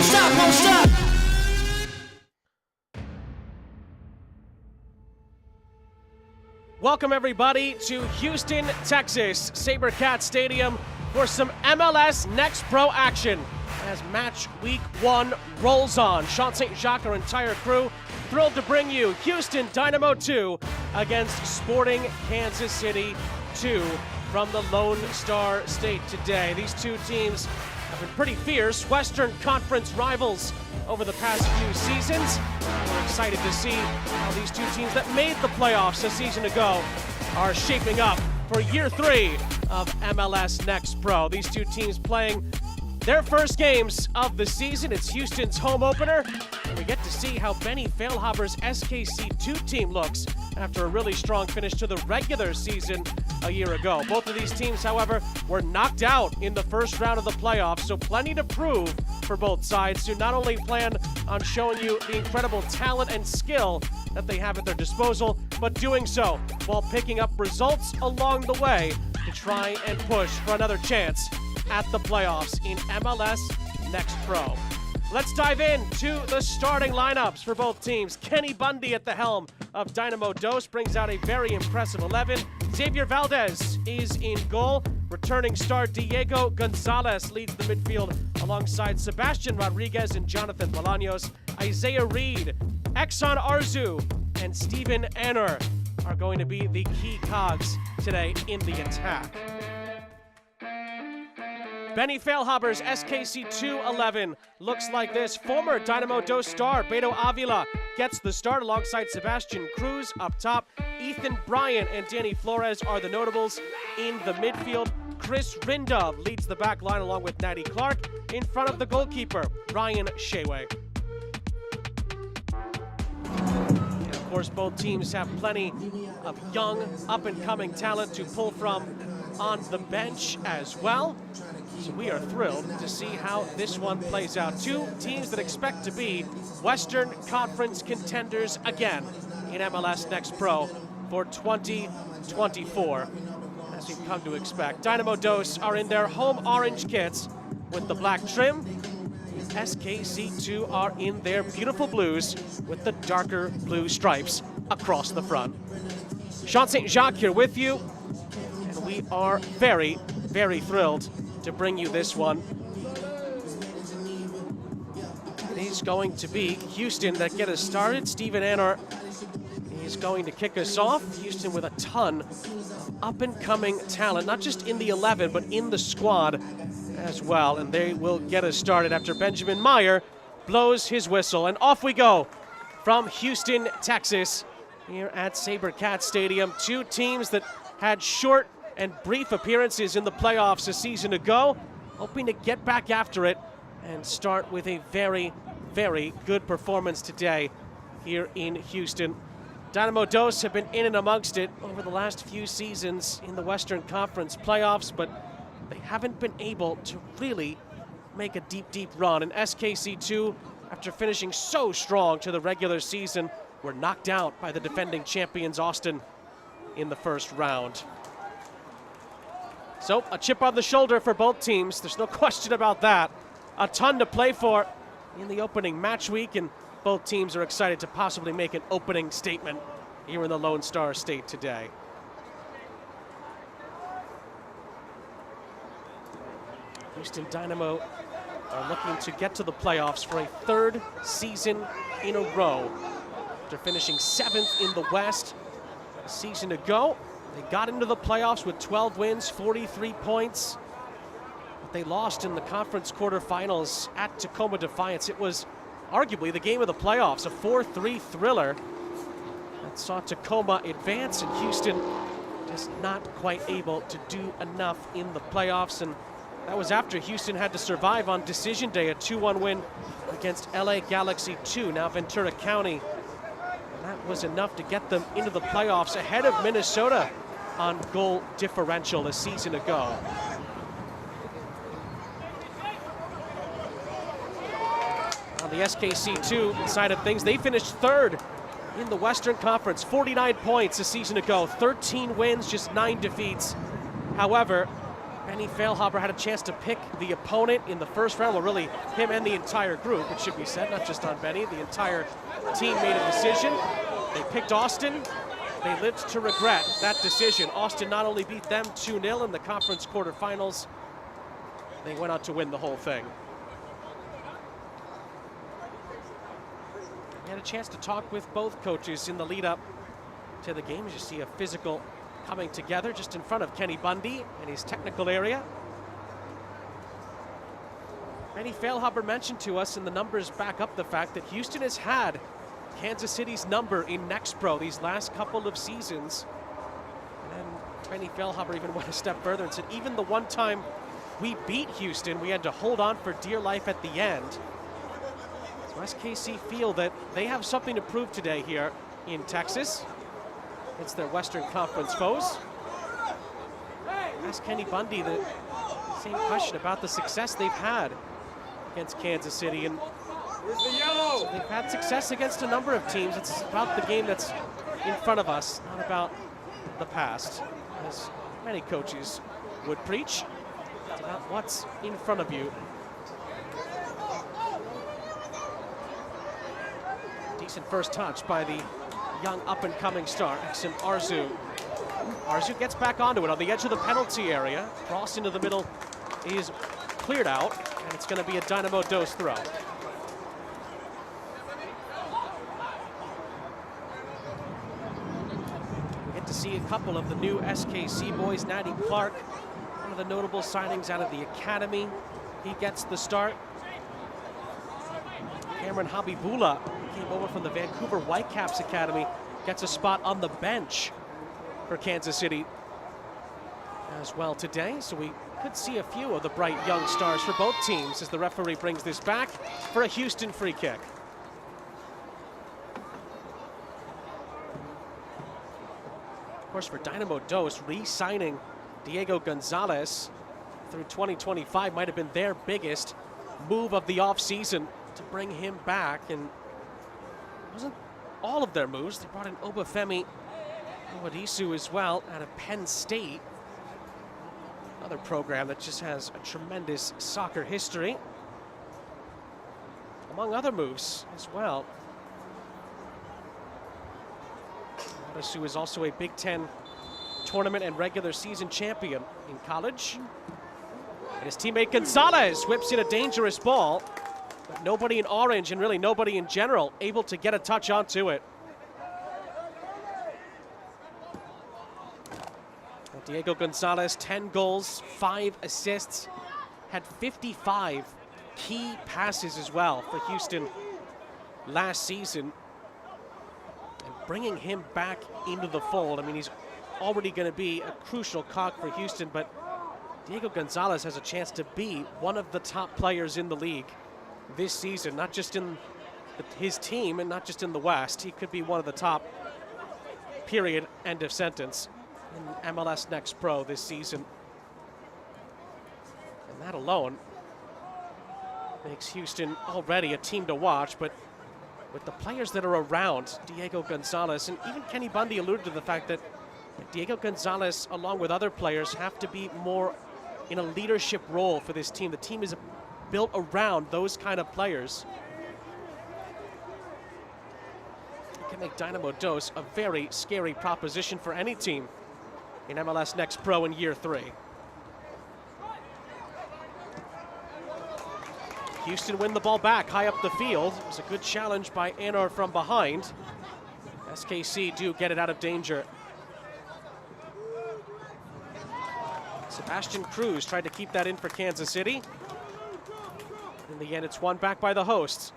stop, won't stop. Welcome everybody to Houston, Texas, SaberCat Stadium for some MLS Next Pro action as match week 1 rolls on. Sean St. Jacques, our entire crew, thrilled to bring you Houston Dynamo 2 against Sporting Kansas City 2 from the Lone Star State today. These two teams have been pretty fierce Western Conference rivals over the past few seasons. We're excited to see how these two teams that made the playoffs a season ago are shaping up for year 3 of MLS Next Pro. These two teams playing their first games of the season. It's Houston's home opener, and we get to see how Benny Feilhaber's SKC2 team looks after a really strong finish to the regular season a year ago. Both of these teams, however, were knocked out in the first round of the playoffs, so plenty to prove for both sides to not only plan on showing you the incredible talent and skill that they have at their disposal, but doing so while picking up results along the way to try and push for another chance at the playoffs in MLS Next Pro. Let's dive into the starting lineups for both teams. Kenny Bundy at the helm of Dynamo Dos brings out a very impressive 11. Xavier Valdez is in goal. Returning star Diego Gonzalez leads the midfield alongside Sebastian Rodriguez and Jonathan Bolaños. Isaiah Reed, Exxon Arzu, and Steven Anner are going to be the key cogs today in the attack. Benny Feilhaber's SKC2 11 looks like this. Former Dynamo Dos star Beto Avila gets the start alongside Sebastian Cruz up top. Ethan Bryant and Danny Flores are the notables in the midfield. Chris Rindov leads the back line along with Natty Clark in front of the goalkeeper, Ryan Sheway. And of course, both teams have plenty of young, up-and-coming talent to pull from on the bench as well. So we are thrilled to see how this one plays out. Two teams that expect to be Western Conference contenders again in MLS Next Pro for 2024, as we've come to expect. Dynamo Dos are in their home orange kits with the black trim. SKC2 are in their beautiful blues with the darker blue stripes across the front. Sean St. Jacques here with you, and we are very, very thrilled to bring you this one. It is going to be Houston that get us started. Steven Anner is going to kick us off. Houston with a ton of up-and-coming talent, not just in the 11, but in the squad as well. And they will get us started after Benjamin Meyer blows his whistle. And off we go from Houston, Texas, here at SaberCat Stadium. Two teams that had short and brief appearances in the playoffs a season ago, hoping to get back after it and start with a very, very good performance today here in Houston. Dynamo Dos have been in and amongst it over the last few seasons in the Western Conference playoffs, but they haven't been able to really make a deep, deep run. And SKC2, after finishing so strong to the regular season, were knocked out by the defending champions Austin in the first round. So, a chip on the shoulder for both teams. There's no question about that. A ton to play for in the opening match week, and both teams are excited to possibly make an opening statement here in the Lone Star State today. Houston Dynamo are looking to get to the playoffs for a third season in a row after finishing 7th in the West a season ago. They got into the playoffs with 12 wins, 43 points, but they lost in the conference quarterfinals at Tacoma Defiance. It was arguably the game of the playoffs, a 4-3 thriller that saw Tacoma advance, and Houston just not quite able to do enough in the playoffs. And that was after Houston had to survive on decision day, a 2-1 win against LA Galaxy 2, now Ventura County. And that was enough to get them into the playoffs ahead of Minnesota on goal differential a season ago. On the SKC2 side of things, they finished 3rd in the Western Conference, 49 points a season ago, 13 wins, just 9 defeats. However, Benny Feilhaber had a chance to pick the opponent in the first round. Well, really, him and the entire group, it should be said, not just on Benny. The entire team made a decision. They picked Austin. They lived to regret that decision. Austin not only beat them 2-0 in the conference quarterfinals, they went on to win the whole thing. We had a chance to talk with both coaches in the lead up to the game. As you see a physical coming together just in front of Kenny Bundy in his technical area. Benny Feilhaber mentioned to us, and the numbers back up the fact that Houston has had Kansas City's number in Next Pro these last couple of seasons. And then Benny Feilhaber even went a step further and said, even the one time we beat Houston, we had to hold on for dear life at the end. So SKC feel that they have something to prove today here in Texas. It's their Western Conference foes. Ask Kenny Bundy the same question about the success they've had against Kansas City. And so they've had success against a number of teams. It's about the game that's in front of us, not about the past. As many coaches would preach, it's about what's in front of you. Decent first touch by the young up-and-coming star, Exum Arzu. Arzu gets back onto it on the edge of the penalty area. Cross into the middle is cleared out, and it's going to be a Dynamo Dos throw. We get to see a couple of the new SKC boys. Natty Clark, one of the notable signings out of the academy. He gets the start. Cameron Habibullah came over from the Vancouver Whitecaps Academy, gets a spot on the bench for Kansas City as well today. So we could see a few of the bright young stars for both teams as the referee brings this back for a Houston free kick. Of course, for Dynamo Dos, re-signing Diego Gonzalez through 2025 might have been their biggest move of the offseason to bring him back, and it wasn't all of their moves. They brought in Obafemi Owadisu as well out of Penn State, another program that just has a tremendous soccer history, among other moves as well. Owadisu is also a Big Ten tournament and regular season champion in college. And his teammate Gonzalez whips in a dangerous ball. But nobody in orange, and really nobody in general, able to get a touch onto it. Well, Diego Gonzalez, 10 goals, 5 assists, had 55 key passes as well for Houston last season. And bringing him back into the fold, I mean, he's already going to be a crucial cog for Houston, but Diego Gonzalez has a chance to be one of the top players in the league this season, not just in his team and not just in the West. He could be one of the top, period, end of sentence, in MLS Next Pro this season. And that alone makes Houston already a team to watch, but with the players that are around Diego Gonzalez, and even Kenny Bundy alluded to the fact that Diego Gonzalez, along with other players, have to be more in a leadership role for this team. The team is built around those kind of players. It can make Dynamo Dos a very scary proposition for any team in MLS Next Pro in year 3. Houston win the ball back high up the field. It was a good challenge by Anor from behind. SKC do get it out of danger. Sebastian Cruz tried to keep that in for Kansas City. In the end, it's won back by the hosts.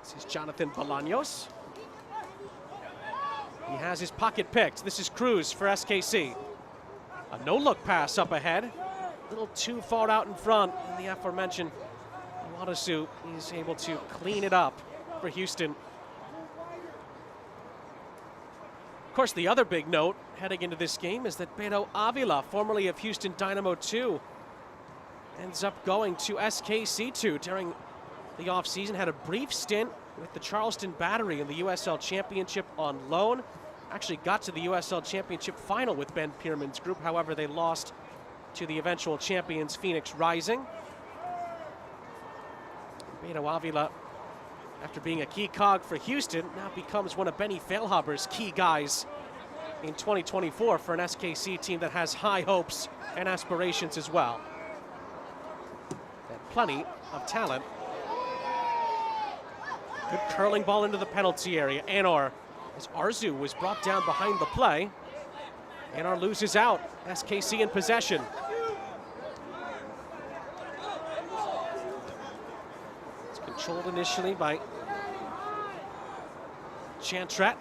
This is Jonathan Bolaños. He has his pocket picked. This is Cruz for SKC. A no-look pass up ahead. A little too far out in front. And the aforementioned Owadisu is able to clean it up for Houston. Of course, the other big note heading into this game is that Beto Avila, formerly of Houston Dynamo 2, ends up going to SKC2 during the offseason. Had a brief stint with the Charleston Battery in the USL Championship on loan. actually got to the USL Championship final with Ben Pierman's group. However, they lost to the eventual champions, Phoenix Rising. Beto Avila, after being a key cog for Houston, now becomes one of Benny Feilhaber's key guys in 2024 for an SKC team that has high hopes and aspirations as well. And plenty of talent. Good curling ball into the penalty area. Anor, as Arzu was brought down behind the play. Anor loses out. SKC in possession. It's controlled initially by Chantret.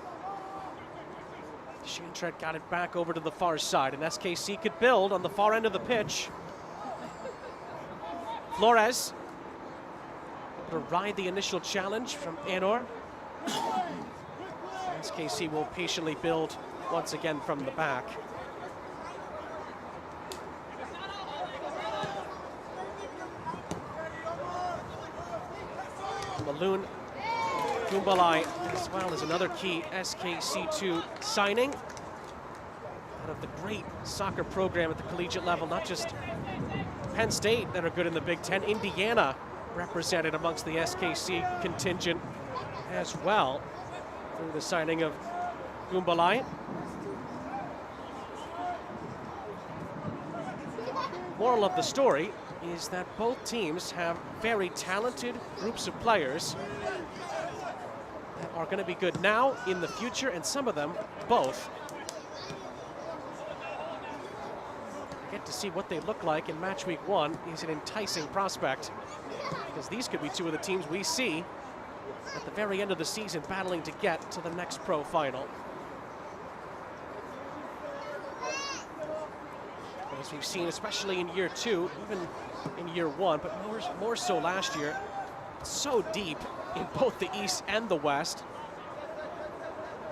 Chantret got it back over to the far side, and SKC could build on the far end of the pitch. Flores to ride the initial challenge from Anor. SKC will patiently build once again from the back. Maloon Kumbalai, as well as another key SKC2 signing out of the great soccer program at the collegiate level, not just Penn State that are good in the Big Ten, Indiana represented amongst the SKC contingent as well through the signing of Kumbalai. Moral of the story is that both teams have very talented groups of players that are going to be good now, in the future, and some of them both. Get to see what they look like in match week 1 is an enticing prospect, because these could be two of the teams we see at the very end of the season battling to get to the next pro final. As we've seen, especially in year 2, even in year 1, but more so last year, so deep in both the East and the West.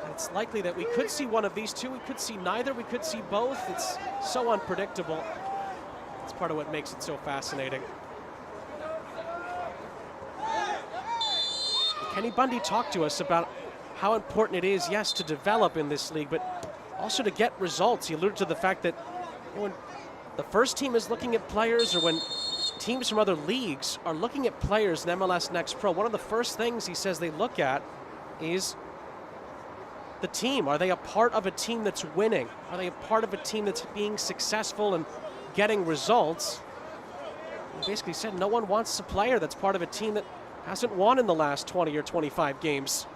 And it's likely that we could see one of these two. We could see neither. We could see both. It's so unpredictable. It's part of what makes it so fascinating. Kenny Bundy talked to us about how important it is, yes, to develop in this league, but also to get results. He alluded to the fact that when the first team is looking at players, or when teams from other leagues are looking at players in MLS Next Pro, one of the first things he says they look at is the team. Are they a part of a team that's winning? Are they a part of a team that's being successful and getting results? He basically said no one wants a player that's part of a team that hasn't won in the last 20 or 25 games.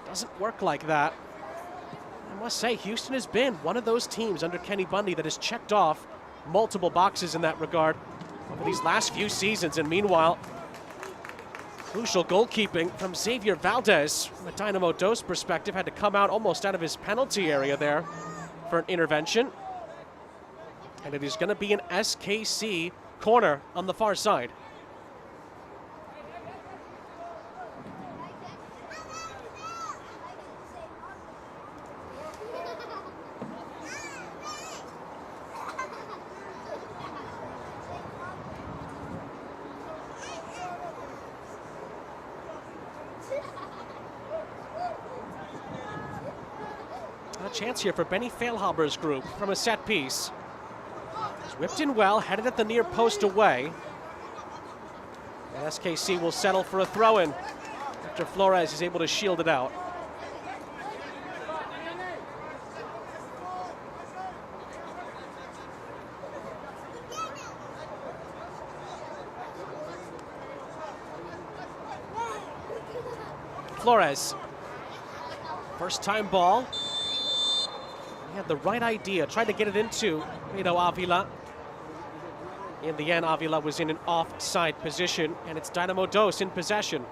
Doesn't work like that. I must say, Houston has been one of those teams under Kenny Bundy that has checked off multiple boxes in that regard over these last few seasons. And meanwhile, crucial goalkeeping from Xavier Valdez from a Dynamo Dos perspective, had to come out almost out of his penalty area there for an intervention. And it is going to be an SKC corner on the far side. Chance here for Benny Feilhaber's group from a set piece. It's whipped in well, headed at the near post away. And SKC will settle for a throw-in after Flores is able to shield it out. Flores, first time ball. He had the right idea, tried to get it into Beto Avila. In the end, Avila was in an offside position, and it's Dynamo Dos in possession.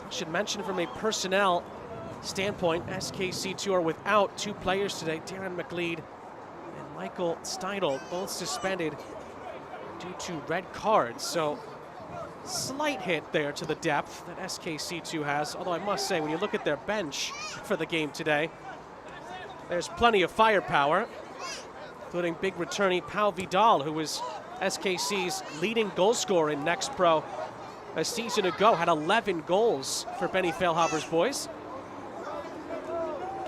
I should mention, from a personnel standpoint, SKC2 are without two players today, Darren McLeod and Michael Steidl, both suspended due to red cards. So slight hit there to the depth that SKC2 has, although I must say, when you look at their bench for the game today, there's plenty of firepower, including big returnee Pau Vidal, who was SKC's leading goal scorer in Next Pro a season ago, had 11 goals for Benny Feilhaber's boys.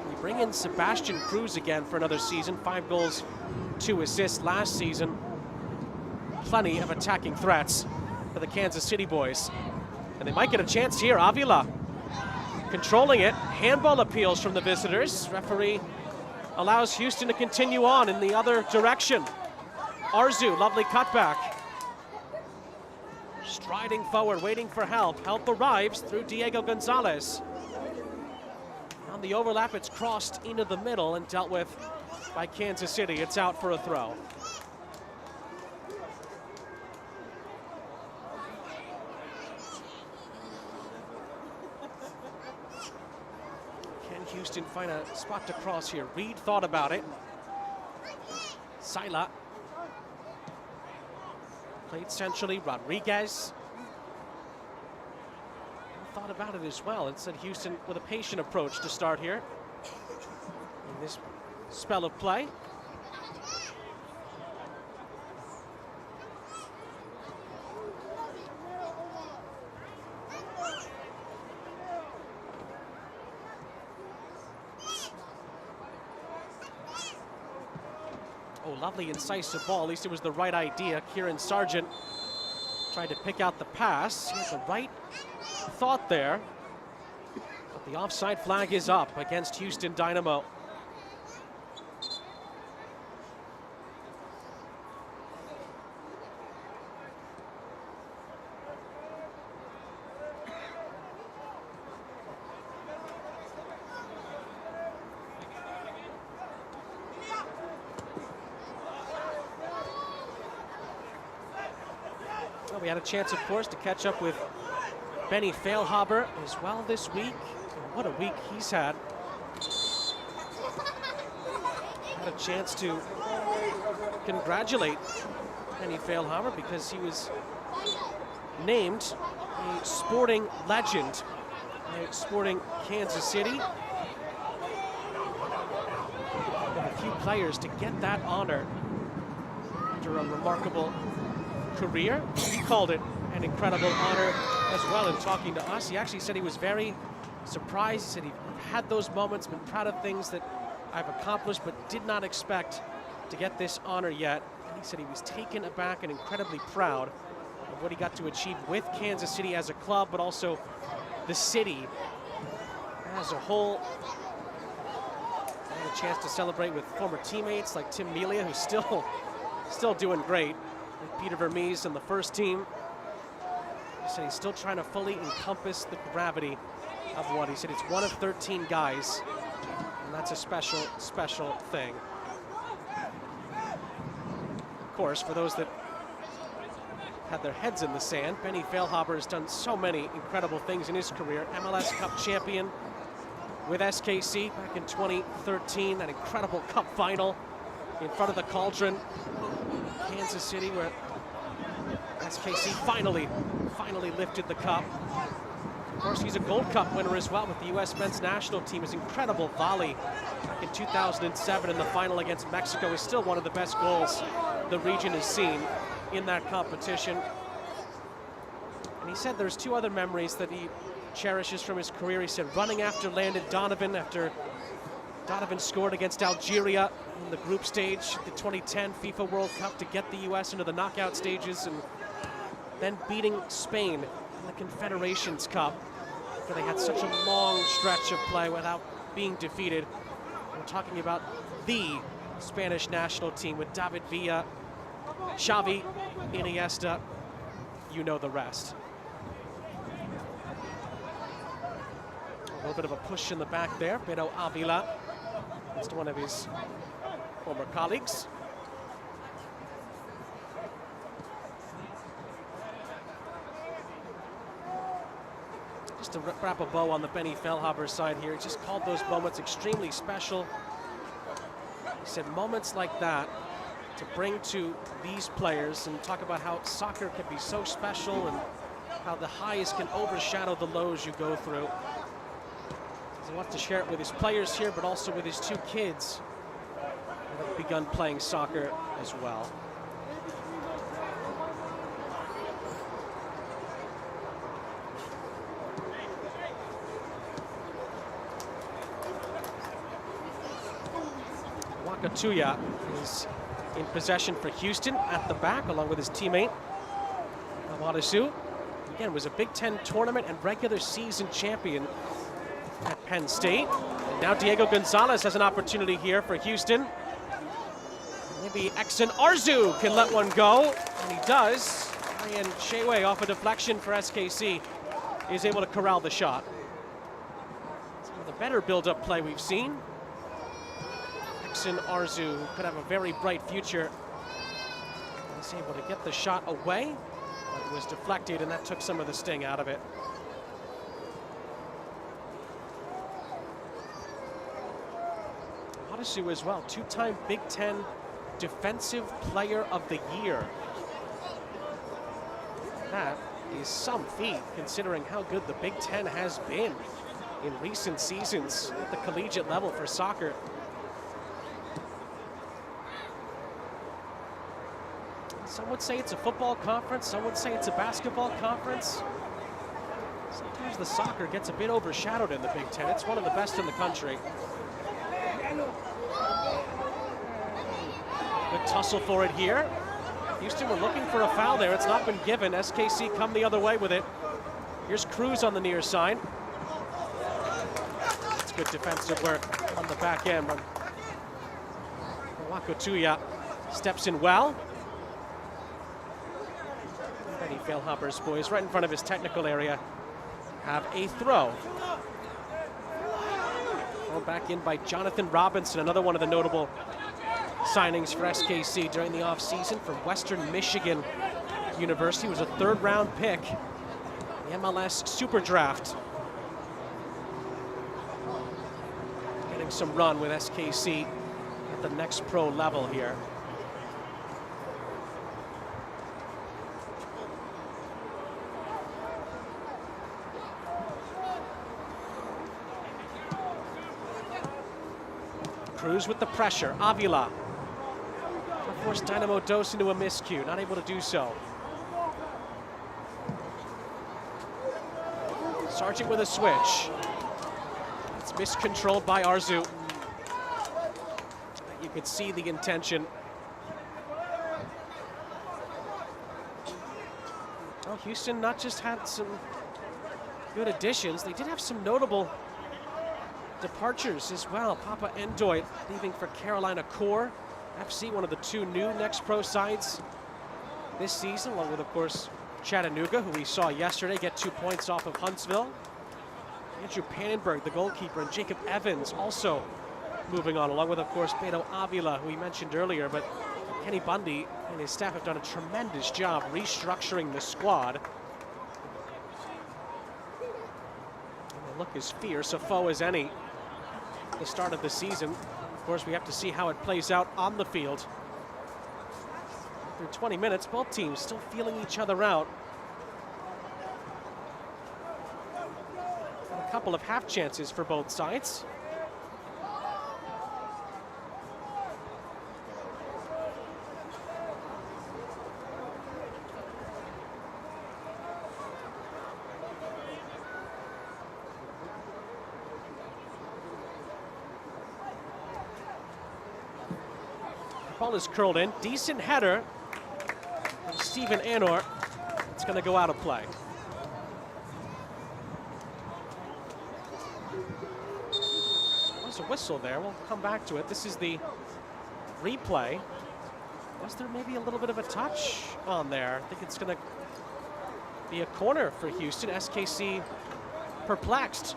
We bring in Sebastian Cruz again for another season, 5 goals, 2 assists last season. Plenty of attacking threats for the Kansas City boys. And they might get a chance here. Avila controlling it. Handball appeals from the visitors. Referee allows Houston to continue on in the other direction. Arzu, lovely cutback. Striding forward, waiting for help. Help arrives through Diego Gonzalez. On the overlap, it's crossed into the middle and dealt with by Kansas City. It's out for a throw. Can Houston find a spot to cross here? Reed thought about it. Sila. Played centrally. Rodriguez thought about it as well and said Houston with a patient approach to start here in this spell of play. Oh, lovely incisive ball. At least it was the right idea. Kieran Sargent tried to pick out the pass. He had the right thought there. But the offside flag is up against Houston Dynamo. Well, we had a chance, of course, to catch up with Benny Feilhaber as well this week. And what a week he's had. Had a chance to congratulate Benny Feilhaber because he was named a sporting legend by Sporting Kansas City. One of a few players to get that honor after a remarkable career. He called it an incredible honor as well in talking to us. He actually said he was very surprised. He said he had those moments, been proud of things that I've accomplished, but did not expect to get this honor yet. And he said he was taken aback and incredibly proud of what he got to achieve with Kansas City as a club, but also the city as a whole. I had a chance to celebrate with former teammates like Tim Melia, who's still doing great. With Peter Vermees and the first team. He said he's still trying to fully encompass the gravity of what he said. It's one of 13 guys, and that's a special, special thing. Of course, for those that had their heads in the sand, Benny Feilhaber has done so many incredible things in his career. MLS Cup champion with SKC back in 2013, that incredible Cup final in front of the Cauldron. Kansas City, where SKC finally lifted the cup. Of course, he's a Gold Cup winner as well with the U.S. men's national team. His incredible volley back in 2007 in the final against Mexico is still one of the best goals the region has seen in that competition. And he said there's 2 other memories that he cherishes from his career. He said running after Landon Donovan after Donovan scored against Algeria in the group stage, the 2010 FIFA World Cup, to get the U.S. into the knockout stages, and then beating Spain in the Confederations Cup, where they had such a long stretch of play without being defeated. We're talking about the Spanish national team with David Villa, Xavi, Iniesta. You know the rest. A little bit of a push in the back there. Beto Avila against one of his former colleagues. Just to wrap a bow on the Benny Feilhaber side here, he just called those moments extremely special. He said moments like that to bring to these players, and talk about how soccer can be so special and how the highs can overshadow the lows you go through. He wants to share it with his players here, but also with his 2 kids that have begun playing soccer as well. Wakatuya is in possession for Houston at the back, along with his teammate Awadisu. Again, was a Big Ten tournament and regular season champion at Penn State. And now Diego Gonzalez has an opportunity here for Houston. Maybe Exon Arzu can let one go, and he does. Ryan Shewe, off a deflection for SKC, is able to corral the shot. Some of the better build-up play we've seen. Exon Arzu could have a very bright future. He's able to get the shot away, but it was deflected, and that took some of the sting out of it. Awadisu as well, two-time Big Ten Defensive Player of the Year. That is some feat, considering how good the Big Ten has been in recent seasons at the collegiate level for soccer. Some would say it's a football conference, some would say it's a basketball conference. Sometimes the soccer gets a bit overshadowed in the Big Ten. It's one of the best in the country. Good tussle for it here. Houston were looking for a foul there. It's not been given. SKC come the other way with it. Here's Cruz on the near side. It's good defensive work on the back end. Wakatuya steps in well. Benny Failhopper's boys right in front of his technical area have a throw. Thrown back in by Jonathan Robinson, another one of the notable signings for SKC during the offseason from Western Michigan University. Was a third-round pick, the MLS Super Draft. Getting some run with SKC at the next pro level here. Cruz with the pressure, Avila. Forced Dynamo Dos into a miscue, not able to do so. Sargent with a switch. It's miscontrolled by Arzu. You could see the intention. Well, Houston not just had some good additions, they did have some notable departures as well. Papa Endoy leaving for Carolina Core FC, one of the two new Next Pro sides this season, along with, of course, Chattanooga, who we saw yesterday get 2 points off of Huntsville. Andrew Pannenberg, the goalkeeper, and Jacob Evans also moving on, along with, of course, Beto Avila, who we mentioned earlier. But Kenny Bundy and his staff have done a tremendous job restructuring the squad. And they look as fierce a foe as any at the start of the season. Of course, we have to see how it plays out on the field. Through 20 minutes, both teams still feeling each other out. A couple of half chances for both sides. Ball is curled in. Decent header from Stephen Anor. It's going to go out of play. There's a whistle there. We'll come back to it. This is the replay. Was there maybe a little bit of a touch on there? I think it's going to be a corner for Houston. SKC perplexed.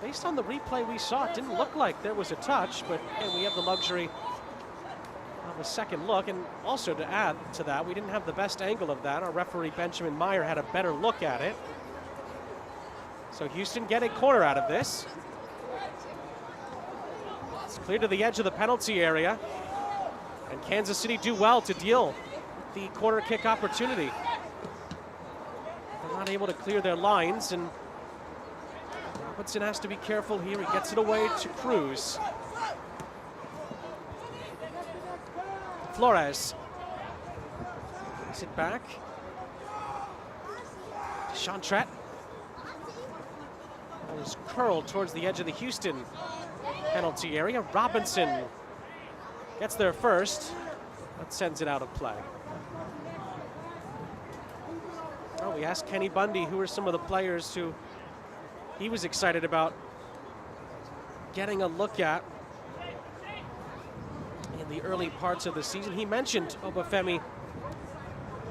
Based on the replay we saw, it didn't look like there was a touch, but again, we have the luxury of a second look. And also to add to that, we didn't have the best angle of that. Our referee, Benjamin Meyer, had a better look at it. So Houston get a corner out of this. It's clear to the edge of the penalty area. And Kansas City do well to deal with the corner kick opportunity. They're not able to clear their lines, and Robinson has to be careful here. He gets it away to Cruz. Flores. Takes it back. Shantret. Ball is curled towards the edge of the Houston penalty area. Robinson gets there first, but sends it out of play. Well, we asked Kenny Bundy who are some of the players who he was excited about getting a look at in the early parts of the season. He mentioned Obafemi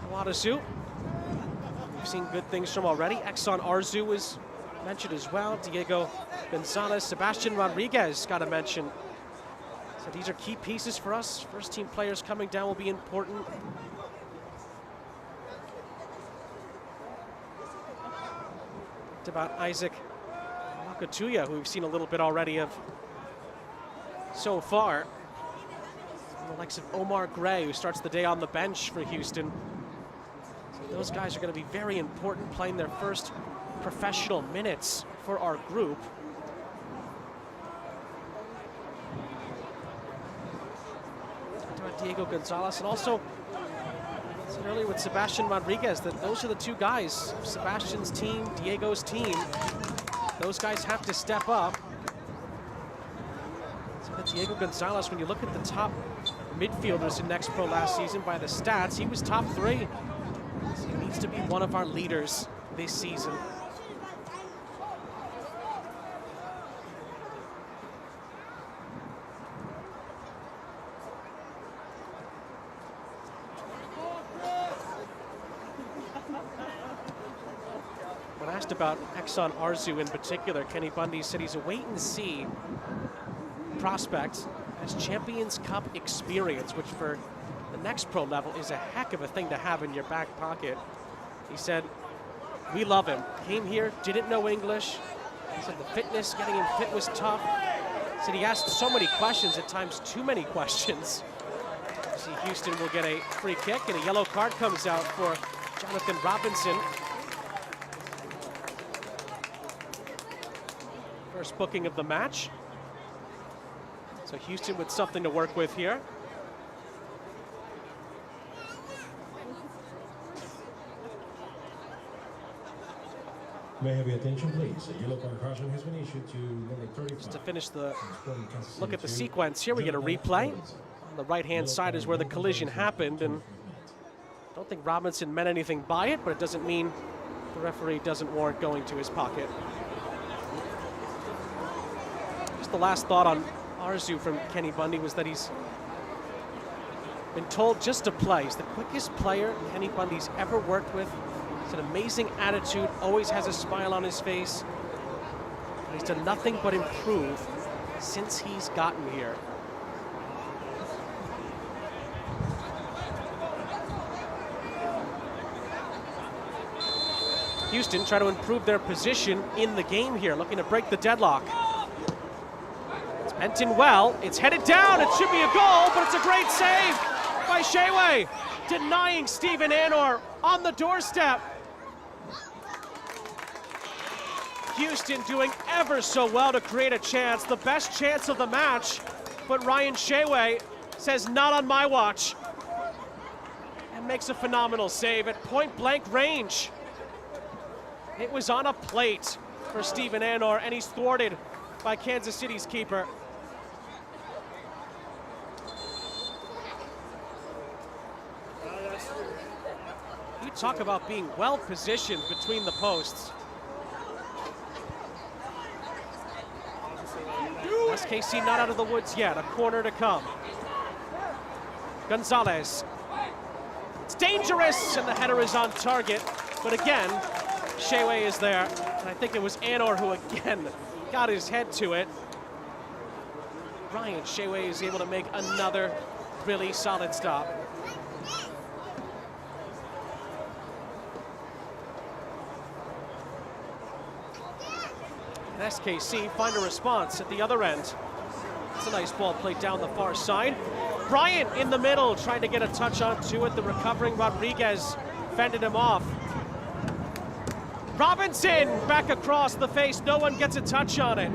Awadasu. We've seen good things from already. Exxon Arzu was mentioned as well. Diego Gonzalez, Sebastian Rodriguez got a mention. So these are key pieces for us. First team players coming down will be important. It's about Isaac Wakatuya, who we've seen a little bit already of so far. The likes of Omar Gray, who starts the day on the bench for Houston. So those guys are going to be very important, playing their first professional minutes for our group. Diego Gonzalez, and also I said earlier with Sebastian Rodriguez that those are the two guys, Sebastian's team, Diego's team. Those guys have to step up. So that Diego Gonzalez, when you look at the top midfielders in Next Pro last season by the stats, he was top 3. So he needs to be one of our leaders this season. When asked about Exxon Arzu in particular, Kenny Bundy said he's a wait-and-see prospect, has Champions Cup experience, which for the Next Pro level is a heck of a thing to have in your back pocket. He said, we love him. Came here, didn't know English. He said the fitness, getting him fit was tough. He said he asked so many questions, at times too many questions. See, Houston will get a free kick, and a yellow card comes out for Jonathan Robinson. First booking of the match. So Houston with something to work with here. May I have your attention, please? A yellow card caution has been issued to number 35. Just to finish the look at the sequence here, we get a replay. On the right-hand side is where the collision happened, and I don't think Robinson meant anything by it, but it doesn't mean the referee doesn't warrant going to his pocket. Just the last thought on Arzu from Kenny Bundy was that he's been told just to play. He's the quickest player Kenny Bundy's ever worked with. He's an amazing attitude, always has a smile on his face. And he's done nothing but improve since he's gotten here. Houston try to improve their position in the game here, looking to break the deadlock. It's pent in well, it's headed down, it should be a goal, but it's a great save by Shewe, denying Steven Anor on the doorstep. Houston doing ever so well to create a chance, the best chance of the match, but Ryan Shewe says not on my watch, and makes a phenomenal save at point-blank range. It was on a plate for Steven Anor, and he's thwarted by Kansas City's keeper. You talk about being well positioned between the posts. SKC not out of the woods yet, a corner to come. Gonzalez. It's dangerous, and the header is on target, but again, Shewe is there, and I think it was Anor who again got his head to it. Ryan Shewe is able to make another really solid stop. And SKC find a response at the other end. It's a nice ball played down the far side. Bryant in the middle, trying to get a touch onto it. The recovering Rodriguez fended him off. Robinson back across the face, no one gets a touch on it.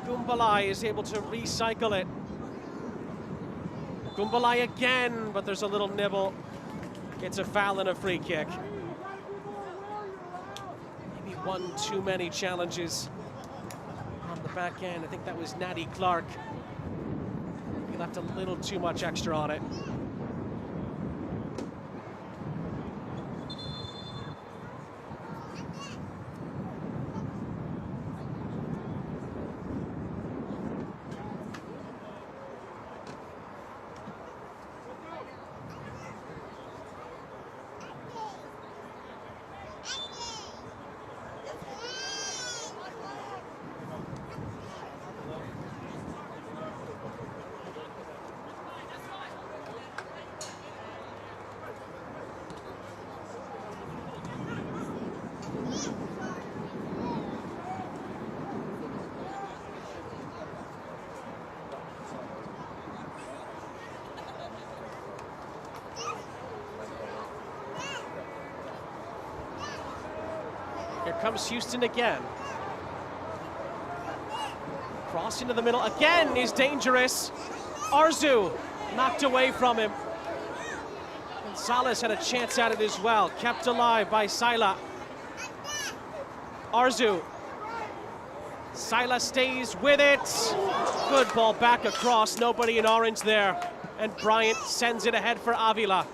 Gumbalai is able to recycle it. Gumbalai again, but there's a little nibble. It's a foul and a free kick. Maybe one too many challenges on the back end. I think that was Natty Clark. He left a little too much extra on it. Here comes Houston again. Cross into the middle again is dangerous. Arzu knocked away from him. Gonzalez had a chance at it as well. Kept alive by Sila. Arzu. Sila stays with it. Good ball back across. Nobody in orange there. And Bryant sends it ahead for Avila.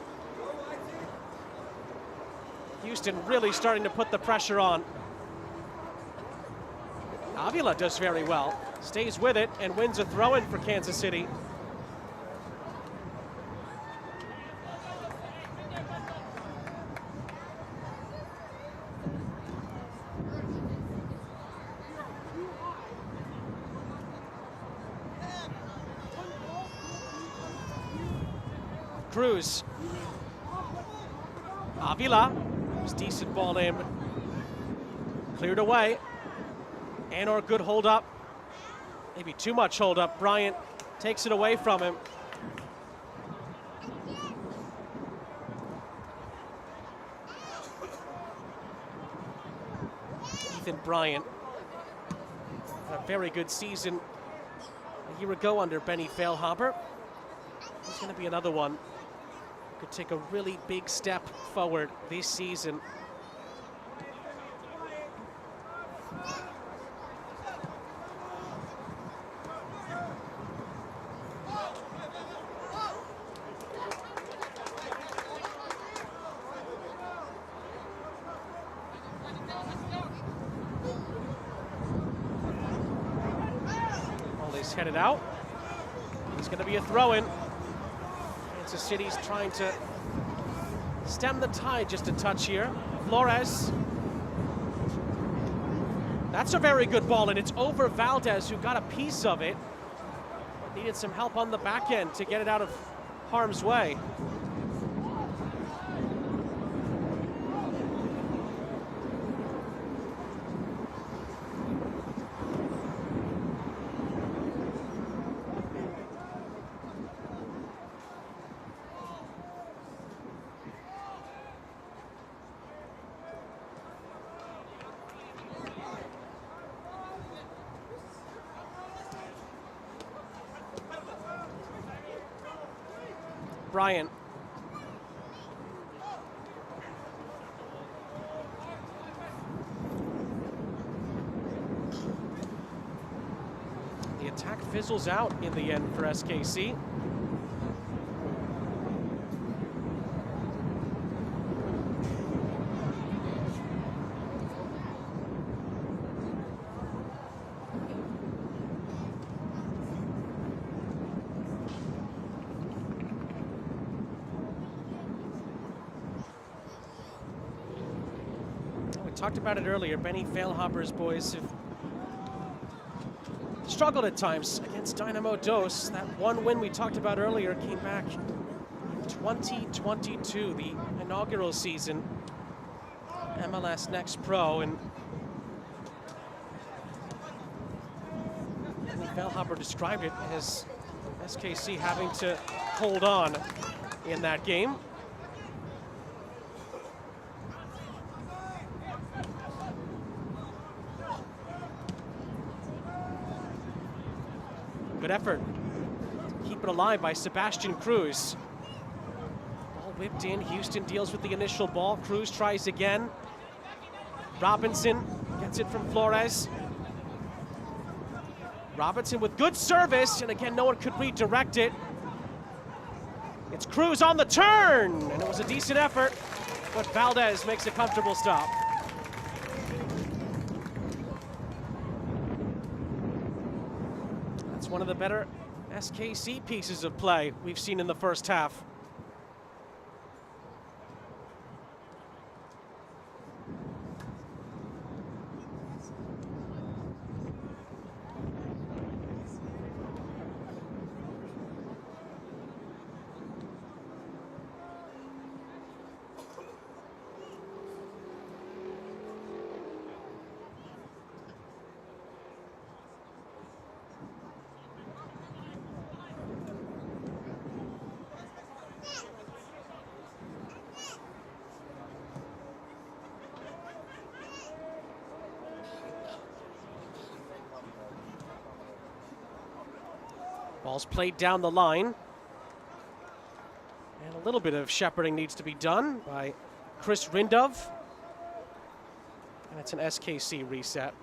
Houston really starting to put the pressure on. Avila does very well. Stays with it and wins a throw-in for Kansas City. Cruz. Avila. Decent ball in. Cleared away. Anor, good hold up. Maybe too much hold up. Bryant takes it away from him. Ethan Bryant. Had a very good season a year ago under Benny Feilhaber. There's going to be another one. Could take a really big step forward this season. Ball is headed out. It's going to be a throw-in. Kansas City's trying to stem the tide just a touch here. Flores. That's a very good ball, and it's over Valdez, who got a piece of it. Needed some help on the back end to get it out of harm's way. Bryant. The attack fizzles out in the end for SKC. Talked about it earlier. Benny Feilhaber's boys have struggled at times against Dynamo Dos. That one win we talked about earlier came back in 2022, the inaugural season, MLS Next Pro, and Benny Feilhaber described it as SKC having to hold on in that game. Good effort to keep it alive by Sebastian Cruz. Ball whipped in. Houston deals with the initial ball. Cruz tries again. Robinson Gets it from Flores. Robinson with good service, and again, no one could redirect it. It's Cruz on the turn, and it was a decent effort, but Valdez makes a comfortable stop. That's one of the better SKC pieces of play we've seen in the first half. Ball's played down the line. And a little bit of shepherding needs to be done by Chris Rindov. And it's an SKC reset.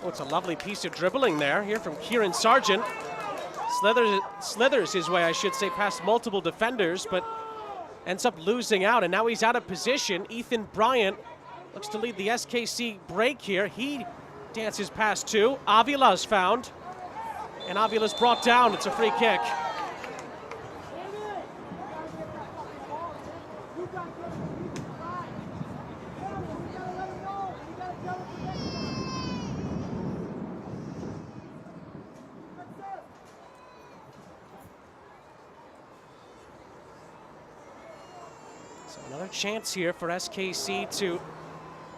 Oh, it's a lovely piece of dribbling there here from Kieran Sargent. Slithers his way, I should say, past multiple defenders, but ends up losing out, and now he's out of position. Ethan Bryant looks to lead the SKC break here. He dances past two. Avila's found, and Avila's brought down. It's a free kick. So another chance here for SKC to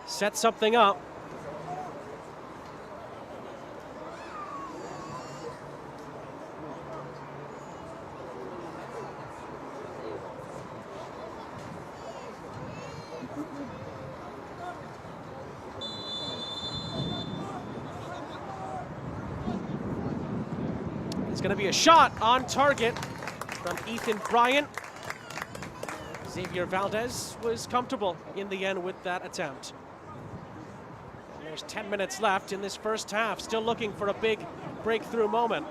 set something up. It's going to be a shot on target from Ethan Bryant. Xavier Valdez was comfortable in the end with that attempt. And there's 10 minutes left in this first half, still looking for a big breakthrough moment.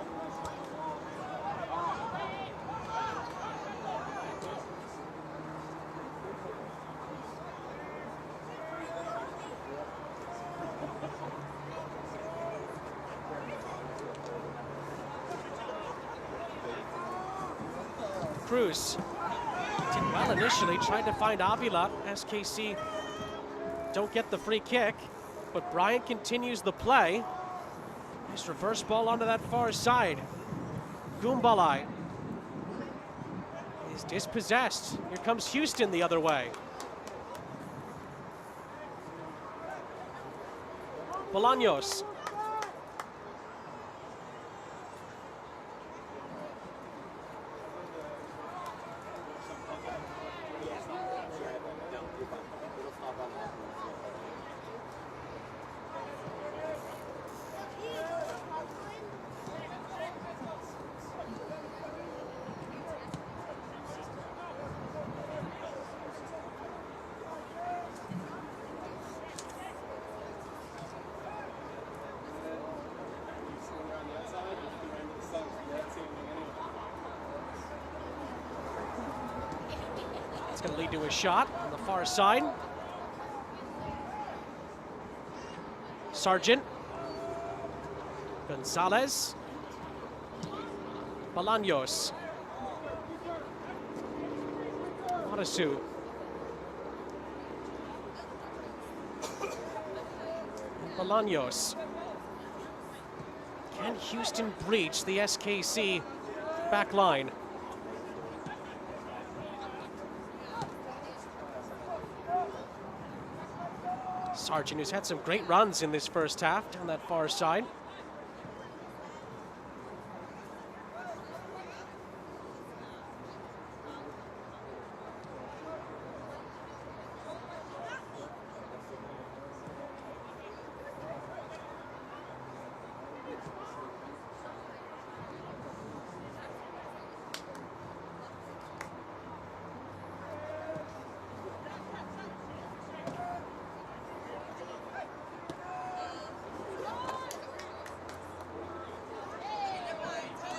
Cruz did well initially, tried to find Avila. SKC don't get the free kick, but Bryant continues the play. Nice reverse ball onto that far side. Goombalai is dispossessed. Here comes Houston the other way. Bolaños. Going to lead to a shot on the far side. Sargent. Gonzalez. Bolaños. Matasu. Bolaños. Can Houston breach the SKC back line? Sargent, who's had some great runs in this first half down that far side.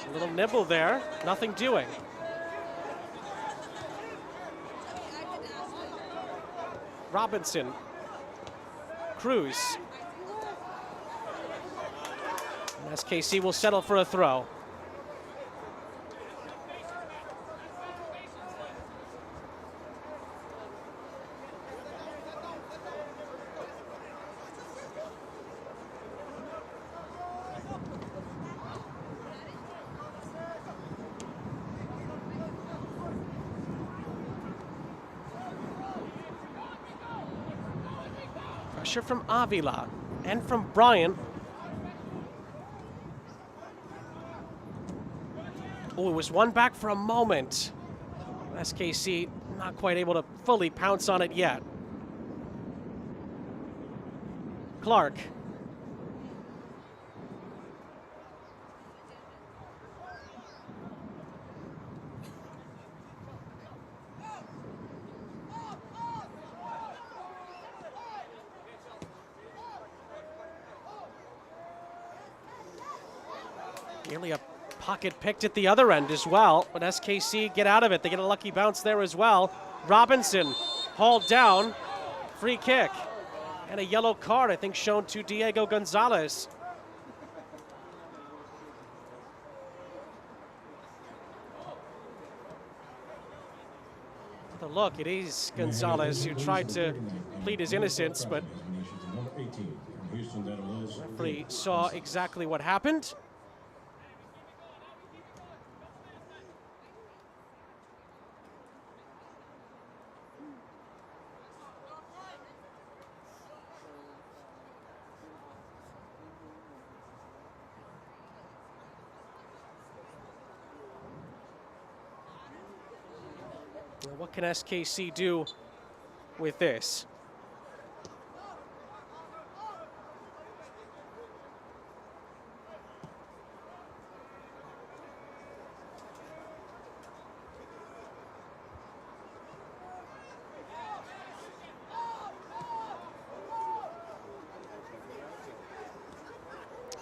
A little nibble there, nothing doing. Robinson, Cruz. And SKC will settle for a throw. Pressure from Avila and from Bryant. Oh, it was one back for a moment. SKC not quite able to fully pounce on it yet. Clark. Nearly a pocket picked at the other end as well, but SKC get out of it. They get a lucky bounce there as well. Robinson hauled down, free kick, and a yellow card, I think, shown to Diego Gonzalez. The look, it is Gonzalez who tried to plead his innocence, but the referee saw exactly what happened. What can SKC do with this?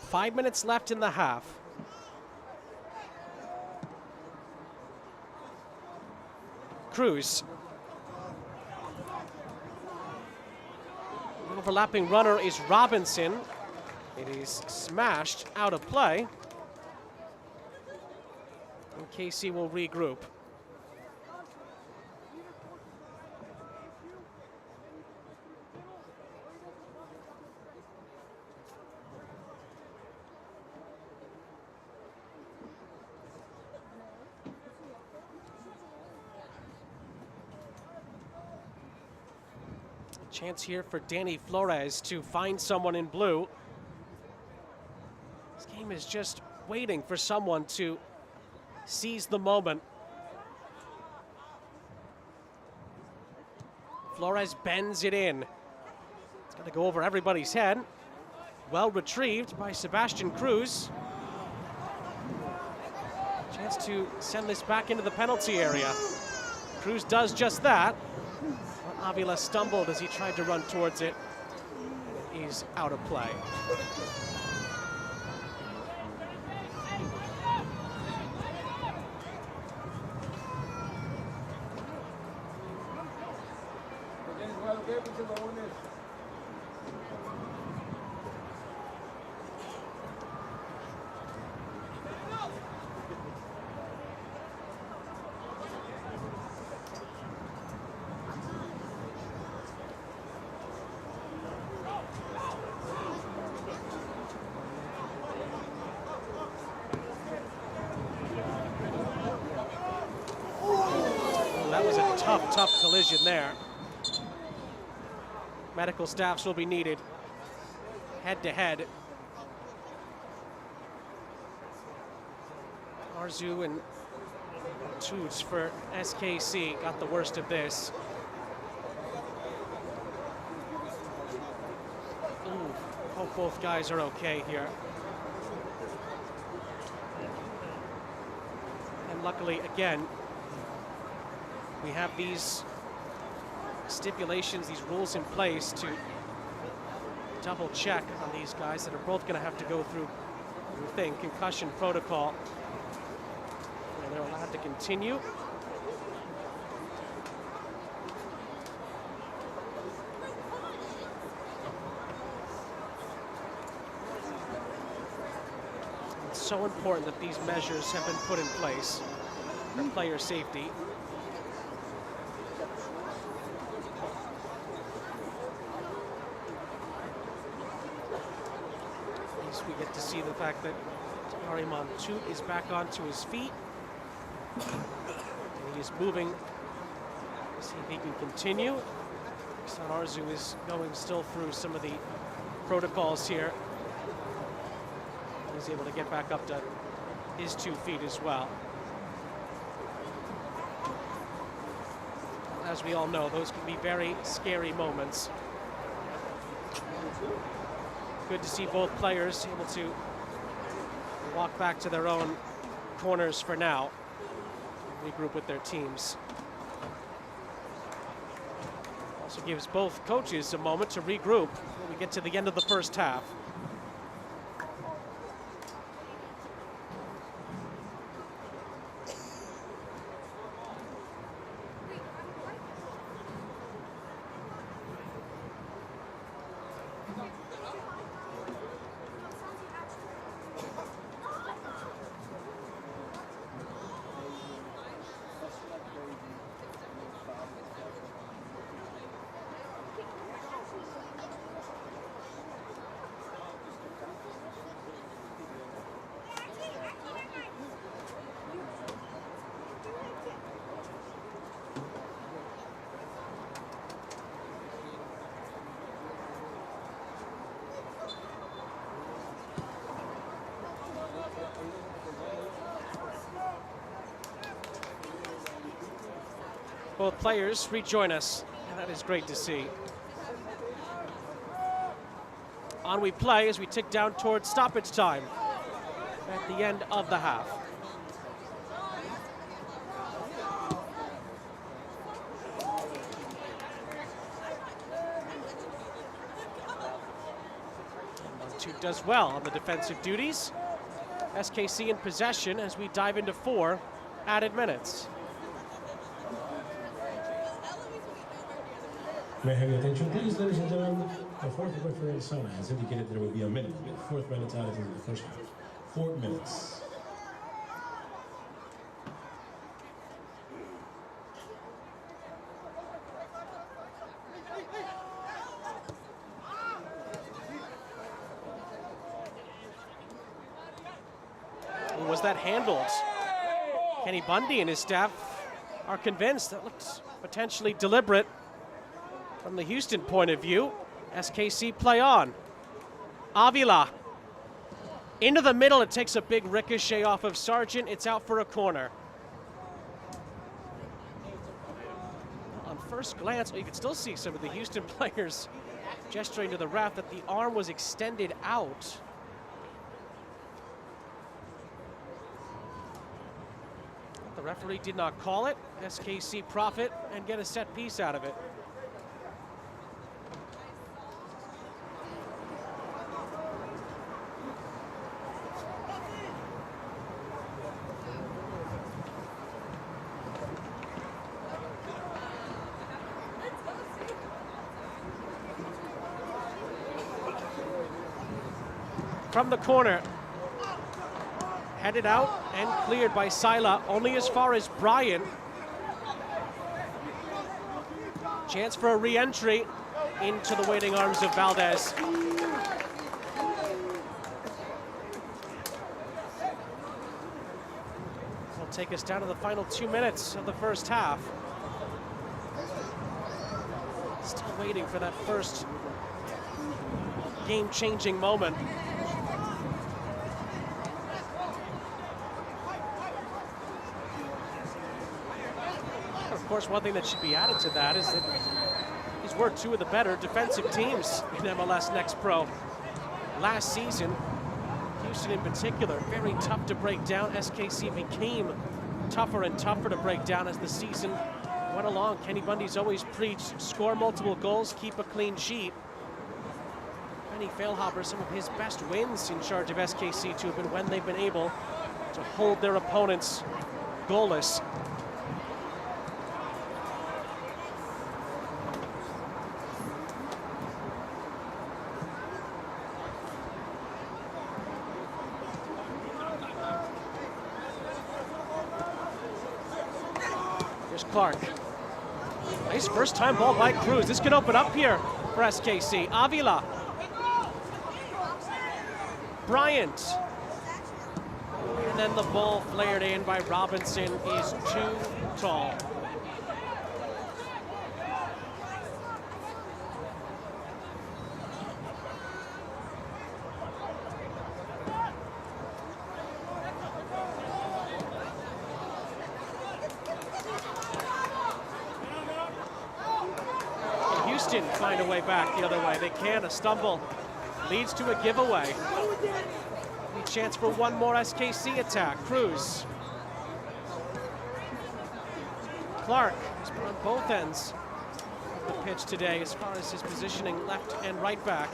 Five minutes left in the half. Cruz. The overlapping runner is Robinson. It is smashed out of play. And KC will regroup. Chance here for Danny Flores to find someone in blue. This game is just waiting for someone to seize the moment. Flores bends it in. It's going to go over everybody's head. Well retrieved by Sebastian Cruz. Chance to send this back into the penalty area. Cruz does just that. Avila stumbled as he tried to run towards it. And he's out of play. That was a tough collision there. medical staffs will be needed head-to-head. Arzu and Toots for SKC got the worst of this. Ooh, hope both guys are okay here. And luckily, again, we have these stipulations, these rules in place to double check on these guys that are both going to have to go through, we think, concussion protocol. And they're allowed to continue. It's so important that these measures have been put in place for player safety. We get to see the fact that Ariman Toot is back onto his feet. And he is moving to see if he can continue. San Arzu is going still through some of the protocols here. He's able to get back up to his 2 feet as well. As we all know, those can be very scary moments. Good to see both players able to walk back to their own corners for now, regroup with their teams. Also gives both coaches a moment to regroup when we get to the end of the first half. Both players rejoin us, and that is great to see. On we play as we tick down towards stoppage time at the end of the half. Toot does well on the defensive duties. SKC in possession as we dive into 4 added minutes. May I have your attention, please, ladies and gentlemen? The fourth referee Sana has indicated there will be a minute with 4th minutes added into the first half. 4 minutes. Was that handled? Kenny Bundy and his staff are convinced that looks potentially deliberate from the Houston point of view. SKC play on. Avila into the middle. It takes a big ricochet off of Sargent. It's out for a corner. On first glance, you can still see some of the Houston players gesturing to the ref that the arm was extended out. The referee did not call it. SKC profit and get a set piece out of it. From the corner, headed out and cleared by Sila, only as far as Brian. Chance for a re-entry into the waiting arms of Valdez. Will take us down to the final 2 minutes of the first half. Still waiting for that first game-changing moment. Of course, one thing that should be added to that is that these were two of the better defensive teams in MLS Next Pro last season. Houston in particular, very tough to break down. SKC became tougher and tougher to break down as the season went along. Kenny Bundy's always preached, score multiple goals, keep a clean sheet. Benny Feilhaber, some of his best wins in charge of SKC to have been when they've been able to hold their opponents goalless. Here's Clark. Nice first time ball by Cruz. This could open up here for SKC. Avila. Bryant. And then the ball flared in by Robinson is too tall. Houston find a way back the other way. They can. A stumble leads to a giveaway. Any chance for one more SKC attack. Cruz. Clark has been on both ends of the pitch today as far as his positioning left and right back.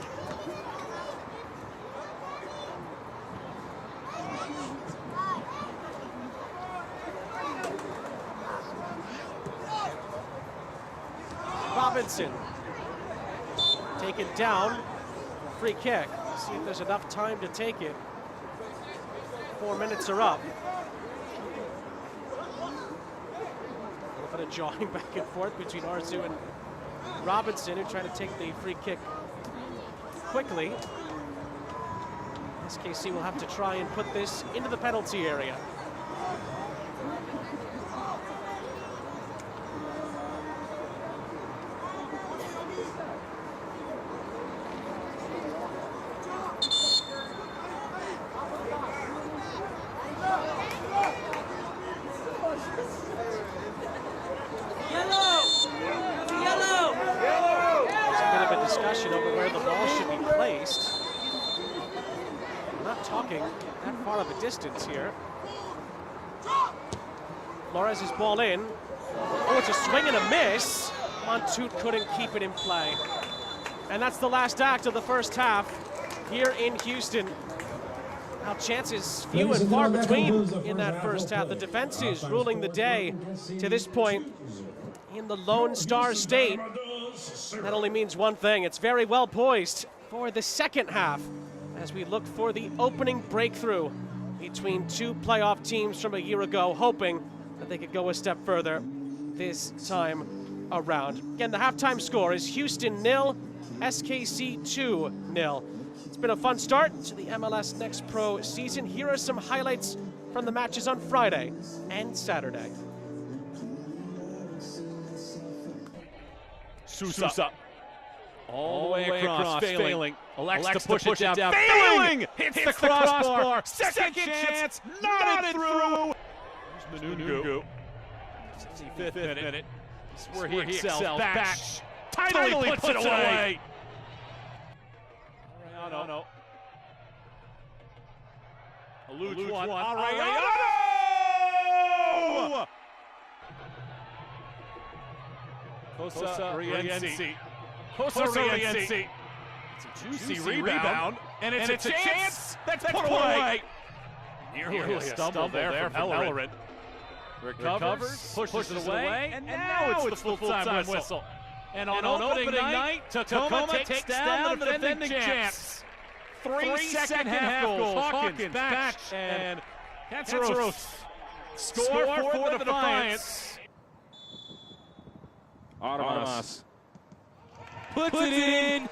Robinson. Taken down, free kick. See if there's enough time to take it. 4 minutes are up. A little bit of jawing back and forth between Arzu and Robinson, who try to take the free kick quickly. SKC will have to try and put this into the penalty area. Discussion over where the ball should be placed. We're not talking that far of a distance here. Flores' ball in. Oh, it's a swing and a miss. Montoute couldn't keep it in play. And that's the last act of the first half here in Houston. Now chances few and far between in that first half. The defense is ruling the day to this point in the Lone Star State. That only means one thing. It's very well poised for the second half as we look for the opening breakthrough between two playoff teams from a year ago, hoping that they could go a step further this time around. Again, the halftime score is Houston 0, SKC 2-0. It's been a fun start to the MLS Next Pro season. Here are some highlights from the matches on Friday and Saturday. Sousa. All the way across, failing. Elects to push it down. Failing! Hits the crossbar. Second chance. Nodded through. Here's Manungu. 65th minute. This is where he excels. Back. Tidily puts it away. Arellano. Eludes one. Arellano! Kosa Rienzi. It's a juicy rebound. And it's a chance that's put away. Nearly a stumble there from Ellerin. Recovers, pushes it away, and now it's the full-time whistle. And on opening night, Tacoma takes down the defending champs. 3-second half goals. Hawkins, Batch, and Canceros score for the Defiance. Armas puts it in,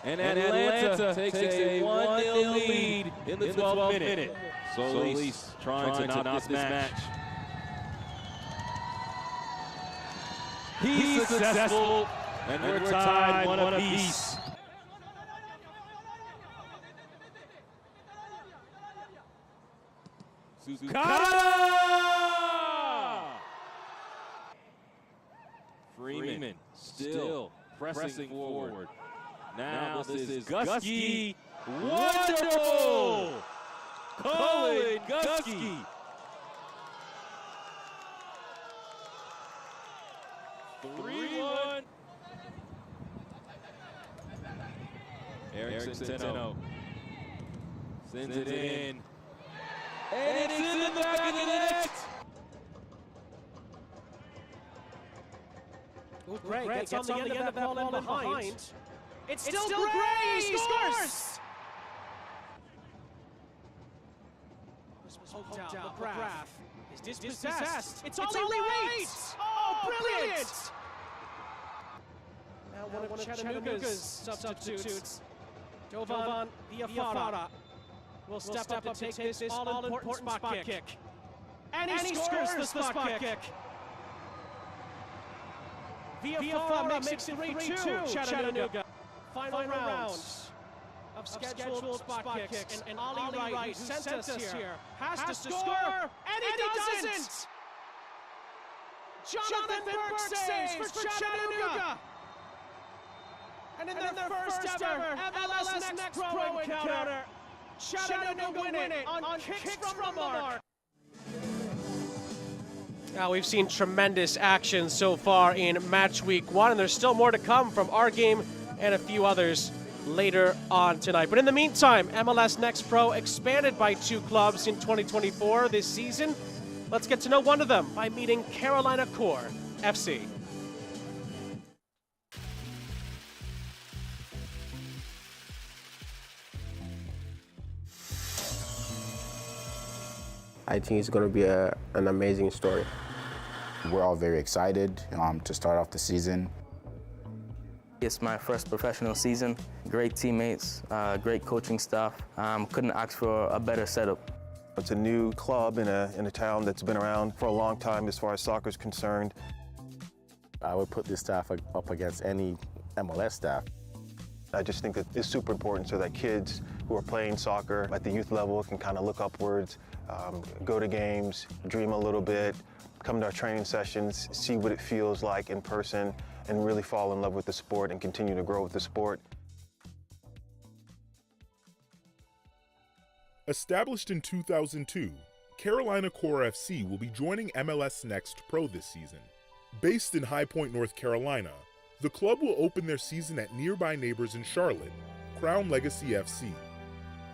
and Atlanta takes a 1-0 lead in the 12th minute. Solis trying to knock this match. He's successful. And we're tied one apiece. Freeman still pressing forward. Now this is Gusky. Wonderful! Colin Gusky. 3-1. Eric Centeno sends it in. And it's in the back of the net! Ooh, Gray gets on the end of that ball in behind. It's still Gray! He scores! This was poked out. McGrath is dispossessed. It's only right! Oh, brilliant! Now one of Chattanooga's substitutes, Jovan Villafara, will step up to take this all-important spot kick. And he scores the spot kick. Villafara makes it 3-2, Chattanooga. Final round of scheduled spot kicks. And Ollie Wright, who sent us here, has to score, and he doesn't! Jonathan Burke saves for Chattanooga! And in their first ever MLS Next Pro encounter, Chattanooga win it on kicks from the mark. Now we've seen tremendous action so far in match week 1, and there's still more to come from our game and a few others later on tonight. But in the meantime, MLS Next Pro expanded by 2 clubs in 2024 this season. Let's get to know one of them by meeting Carolina Core FC. I think it's going to be an amazing story. We're all very excited to start off the season. It's my first professional season. Great teammates, great coaching staff. Couldn't ask for a better setup. It's a new club in a town that's been around for a long time as far as soccer is concerned. I would put this staff up against any MLS staff. I just think that it's super important so that kids who are playing soccer at the youth level can kind of look upwards, go to games, dream a little bit, come to our training sessions, see what it feels like in person, and really fall in love with the sport and continue to grow with the sport. Established in 2002, Carolina Core FC will be joining MLS Next Pro this season. Based in High Point, North Carolina, the club will open their season at nearby neighbors in Charlotte, Crown Legacy FC.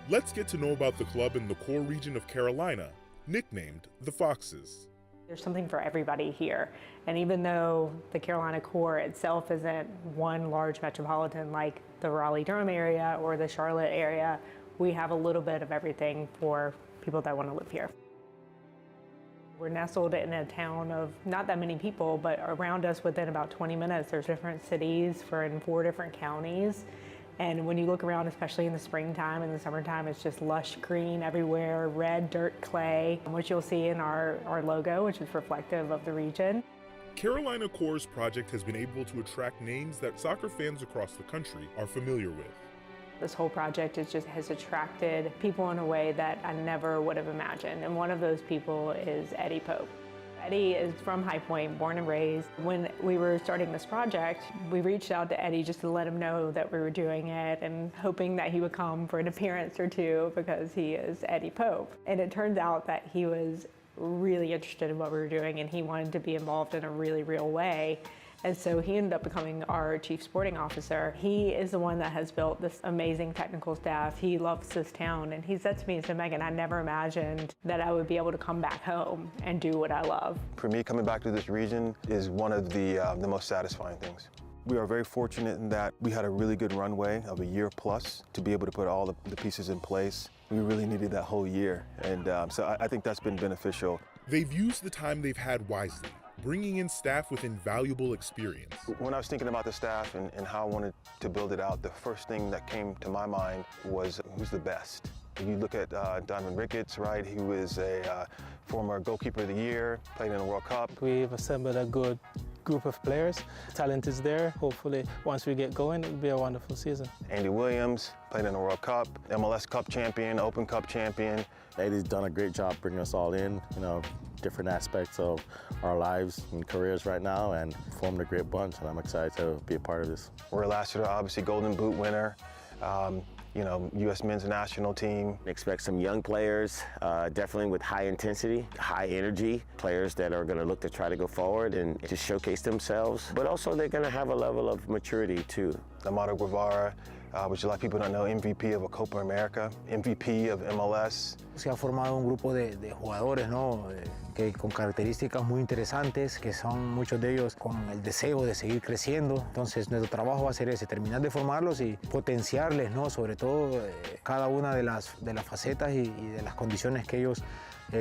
Let's get to know about the club in the core region of Carolina, nicknamed the Foxes. There's something for everybody here. And even though the Carolina Core itself isn't one large metropolitan like the Raleigh-Durham area or the Charlotte area, we have a little bit of everything for people that want to live here. We're nestled in a town of not that many people, but around us within about 20 minutes, there's different cities in 4 different counties. And when you look around, especially in the springtime and the summertime, it's just lush green everywhere, red dirt clay, which you'll see in our logo, which is reflective of the region. Carolina Core's project has been able to attract names that soccer fans across the country are familiar with. This whole project has attracted people in a way that I never would have imagined. And one of those people is Eddie Pope. Eddie is from High Point, born and raised. When we were starting this project, we reached out to Eddie just to let him know that we were doing it and hoping that he would come for an appearance or two because he is Eddie Pope. And it turns out that he was really interested in what we were doing and he wanted to be involved in a really real way. And so he ended up becoming our chief sporting officer. He is the one that has built this amazing technical staff. He loves this town. And he said to me, he said, Megan, I never imagined that I would be able to come back home and do what I love. For me, coming back to this region is one of the most satisfying things. We are very fortunate in that we had a really good runway of a year plus to be able to put all the pieces in place. We really needed that whole year. And so I think that's been beneficial. They've used the time they've had wisely, bringing in staff with invaluable experience. When I was thinking about the staff and how I wanted to build it out, the first thing that came to my mind was who's the best. If you look at Diamond Ricketts, right? He was a former goalkeeper of the year, played in the World Cup. We've assembled a good group of players. Talent is there. Hopefully, once we get going, it'll be a wonderful season. Andy Williams played in the World Cup, MLS Cup champion, Open Cup champion. Eddie's done a great job bringing us all in, different aspects of our lives and careers right now, and formed a great bunch, and I'm excited to be a part of this. We're last year, obviously, Golden Boot winner. U.S. men's national team. Expect some young players, definitely with high intensity, high energy, players that are going to look to try to go forward and to showcase themselves, but also they're going to have a level of maturity too. Amado Guevara, which a lot of people don't know, MVP of a Copa America, MVP of MLS. Se ha formado un grupo de jugadores, ¿no? Que con características muy interesantes, que son muchos de ellos con el deseo de seguir creciendo. Entonces nuestro trabajo va a ser ese, terminar de formarlos y potenciarles, ¿no? Sobre todo cada una de las facetas y de las condiciones que ellos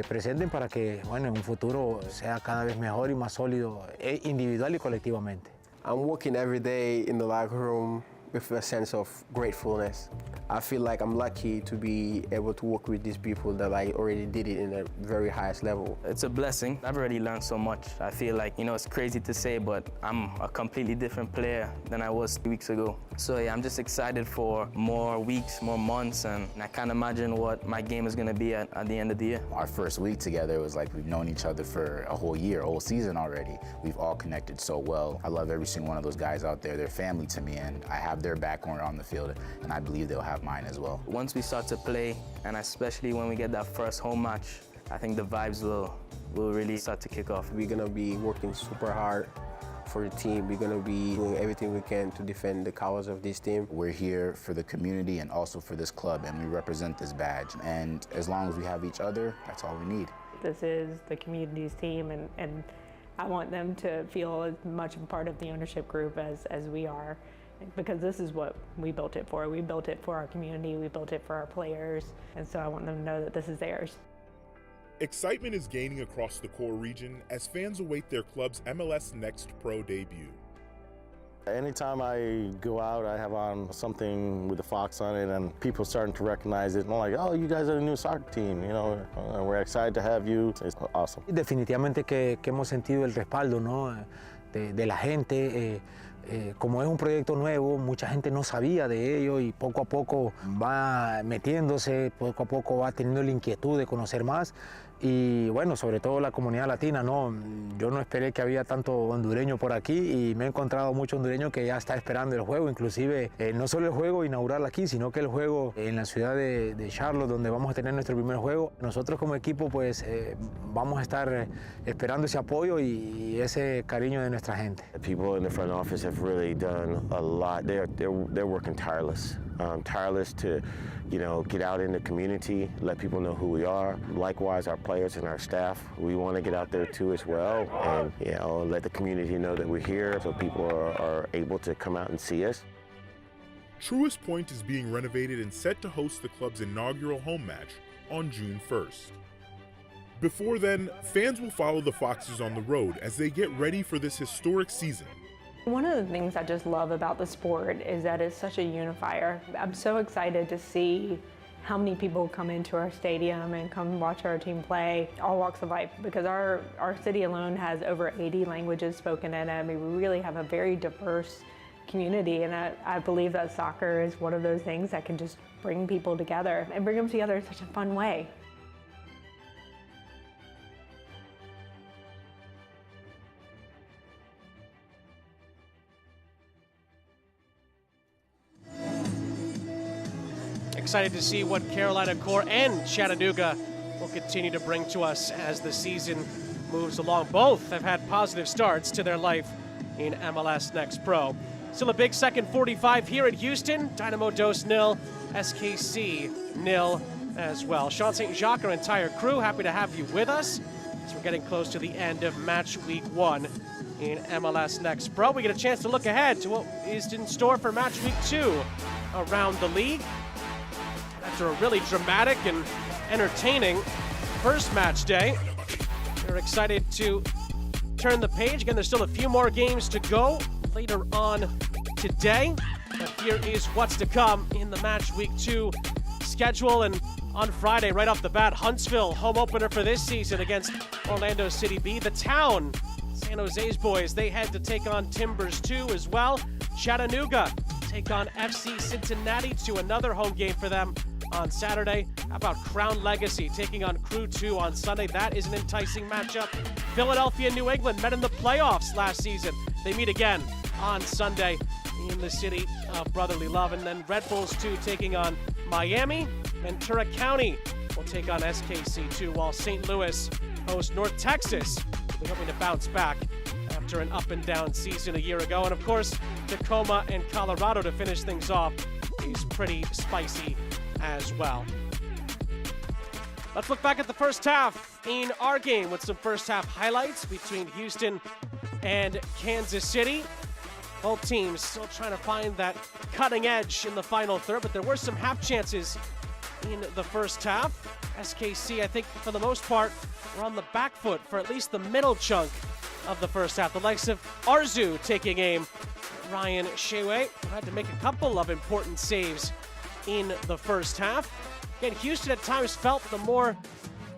presenten para que, en un futuro sea cada vez mejor y más sólido, individual y colectivamente. I'm working every day in the locker room with a sense of gratefulness. I feel like I'm lucky to be able to work with these people that I already did it in a very highest level. It's a blessing. I've already learned so much. I feel like, it's crazy to say, but I'm a completely different player than I was 2 weeks ago. So yeah, I'm just excited for more weeks, more months, and I can't imagine what my game is gonna be at the end of the year. Our first week together was like we've known each other for a whole year, a whole season already. We've all connected so well. I love every single one of those guys out there. They're family to me, and I have their back when we're on the field, and I believe they'll have mine as well. Once we start to play, and especially when we get that first home match, I think the vibes will really start to kick off. We're gonna be working super hard for the team. We're gonna be doing everything we can to defend the cause of this team. We're here for the community and also for this club, and we represent this badge. And as long as we have each other, that's all we need. This is the community's team, and I want them to feel as much a part of the ownership group as we are, because this is what we built it for. We built it for our community, we built it for our players, and so I want them to know that this is theirs. Excitement is gaining across the core region as fans await their club's MLS Next Pro debut. Anytime I go out, I have on something with the Fox on it, and people starting to recognize it. And I'm like, oh, you guys are the new soccer team, we're excited to have you. It's awesome. Definitivamente que hemos sentido el respaldo, ¿no? de la gente. Como es un proyecto nuevo, mucha gente no sabía de ello y poco a poco va metiéndose, poco a poco va teniendo la inquietud de conocer más. Y sobre todo la comunidad latina, ¿no? Yo no esperé que había tanto hondureño por aquí y me he encontrado mucho hondureño que ya está esperando el juego, inclusive no solo el juego inaugural aquí, sino que el juego en la ciudad de Charlotte, donde vamos a tener nuestro primer juego. Nosotros como equipo pues vamos a estar esperando ese apoyo y ese cariño de nuestra gente. The people in the front office have really done a lot. They're working tireless to get out in the community, let people know who we are. Likewise, our players and our staff, we want to get out there too as well, and let the community know that we're here, so people are able to come out and see us. Truist Point is being renovated and set to host the club's inaugural home match on June 1st. Before then, fans will follow the Foxes on the road as they get ready for this historic season. One of the things I just love about the sport is that it's such a unifier. I'm so excited to see how many people come into our stadium and come watch our team play, all walks of life, because our city alone has over 80 languages spoken in it. I mean, we really have a very diverse community, and I believe that soccer is one of those things that can just bring people together and bring them together in such a fun way. Excited to see what Carolina Core and Chattanooga will continue to bring to us as the season moves along. Both have had positive starts to their life in MLS Next Pro. Still a big second 45 here at Houston. Dynamo 2-0, SKC 0 as well. Sean St. Jacques, our entire crew, happy to have you with us as we're getting close to the end of match week 1 in MLS Next Pro. We get a chance to look ahead to what is in store for match week 2 around the league. After a really dramatic and entertaining first match day, we're excited to turn the page. Again, there's still a few more games to go later on today, but here is what's to come in the match week 2 schedule. And on Friday, right off the bat, Huntsville home opener for this season against Orlando City B. The Town San Jose's boys, they head to take on Timbers 2 as well. Chattanooga take on FC Cincinnati to another home game for them on Saturday. How about Crown Legacy taking on Crew 2 on Sunday? That is an enticing matchup. Philadelphia and New England met in the playoffs last season. They meet again on Sunday in the city of brotherly love. And then Red Bulls 2 taking on Miami. Ventura County will take on SKC 2, while St. Louis hosts North Texas. We're hoping to bounce back after an up and down season a year ago. And of course, Tacoma and Colorado to finish things off is pretty spicy as well. Let's look back at the first half in our game with some first half highlights between Houston and Kansas City. Both teams still trying to find that cutting edge in the final third, but there were some half chances in the first half. SKC, I think, for the most part, were on the back foot for at least the middle chunk of the first half. The likes of Arzu taking aim. Ryan Shewe had to make a couple of important saves in the first half. Again, Houston at times felt the more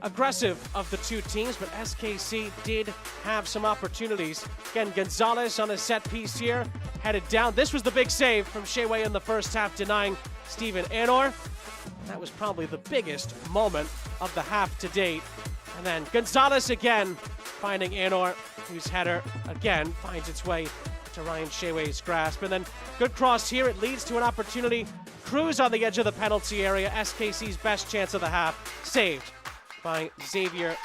aggressive of the two teams, but SKC did have some opportunities. Again, Gonzalez on a set piece here, headed down. This was the big save from Shewe in the first half, denying Steven Anor. That was probably the biggest moment of the half to date. And then Gonzalez again finding Anor, whose header again finds its way to Ryan Shewe's grasp. And then good cross here. It leads to an opportunity. Cruz on the edge of the penalty area. SKC's best chance of the half, saved by Xavier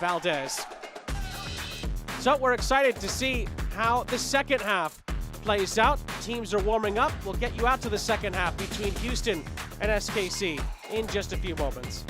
Valdez. So we're excited to see how the second half plays out. Teams are warming up. We'll get you out to the second half between Houston and SKC in just a few moments.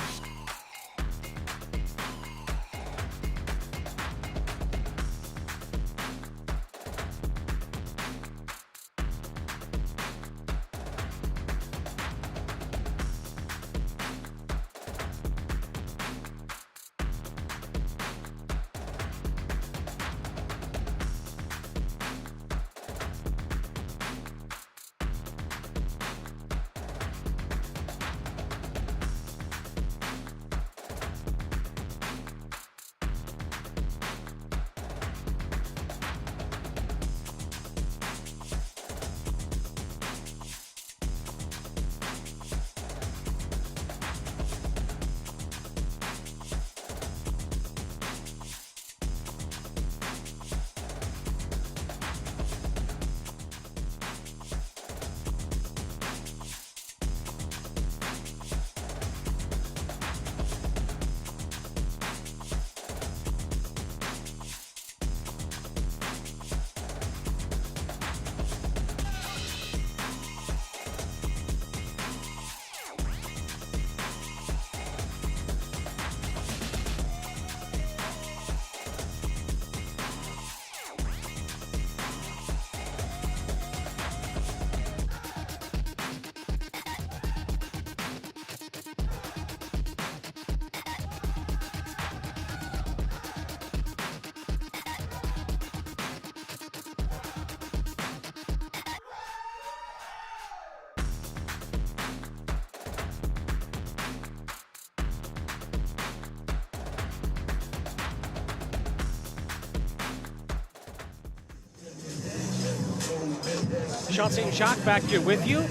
Sean St. Jacques back here with you.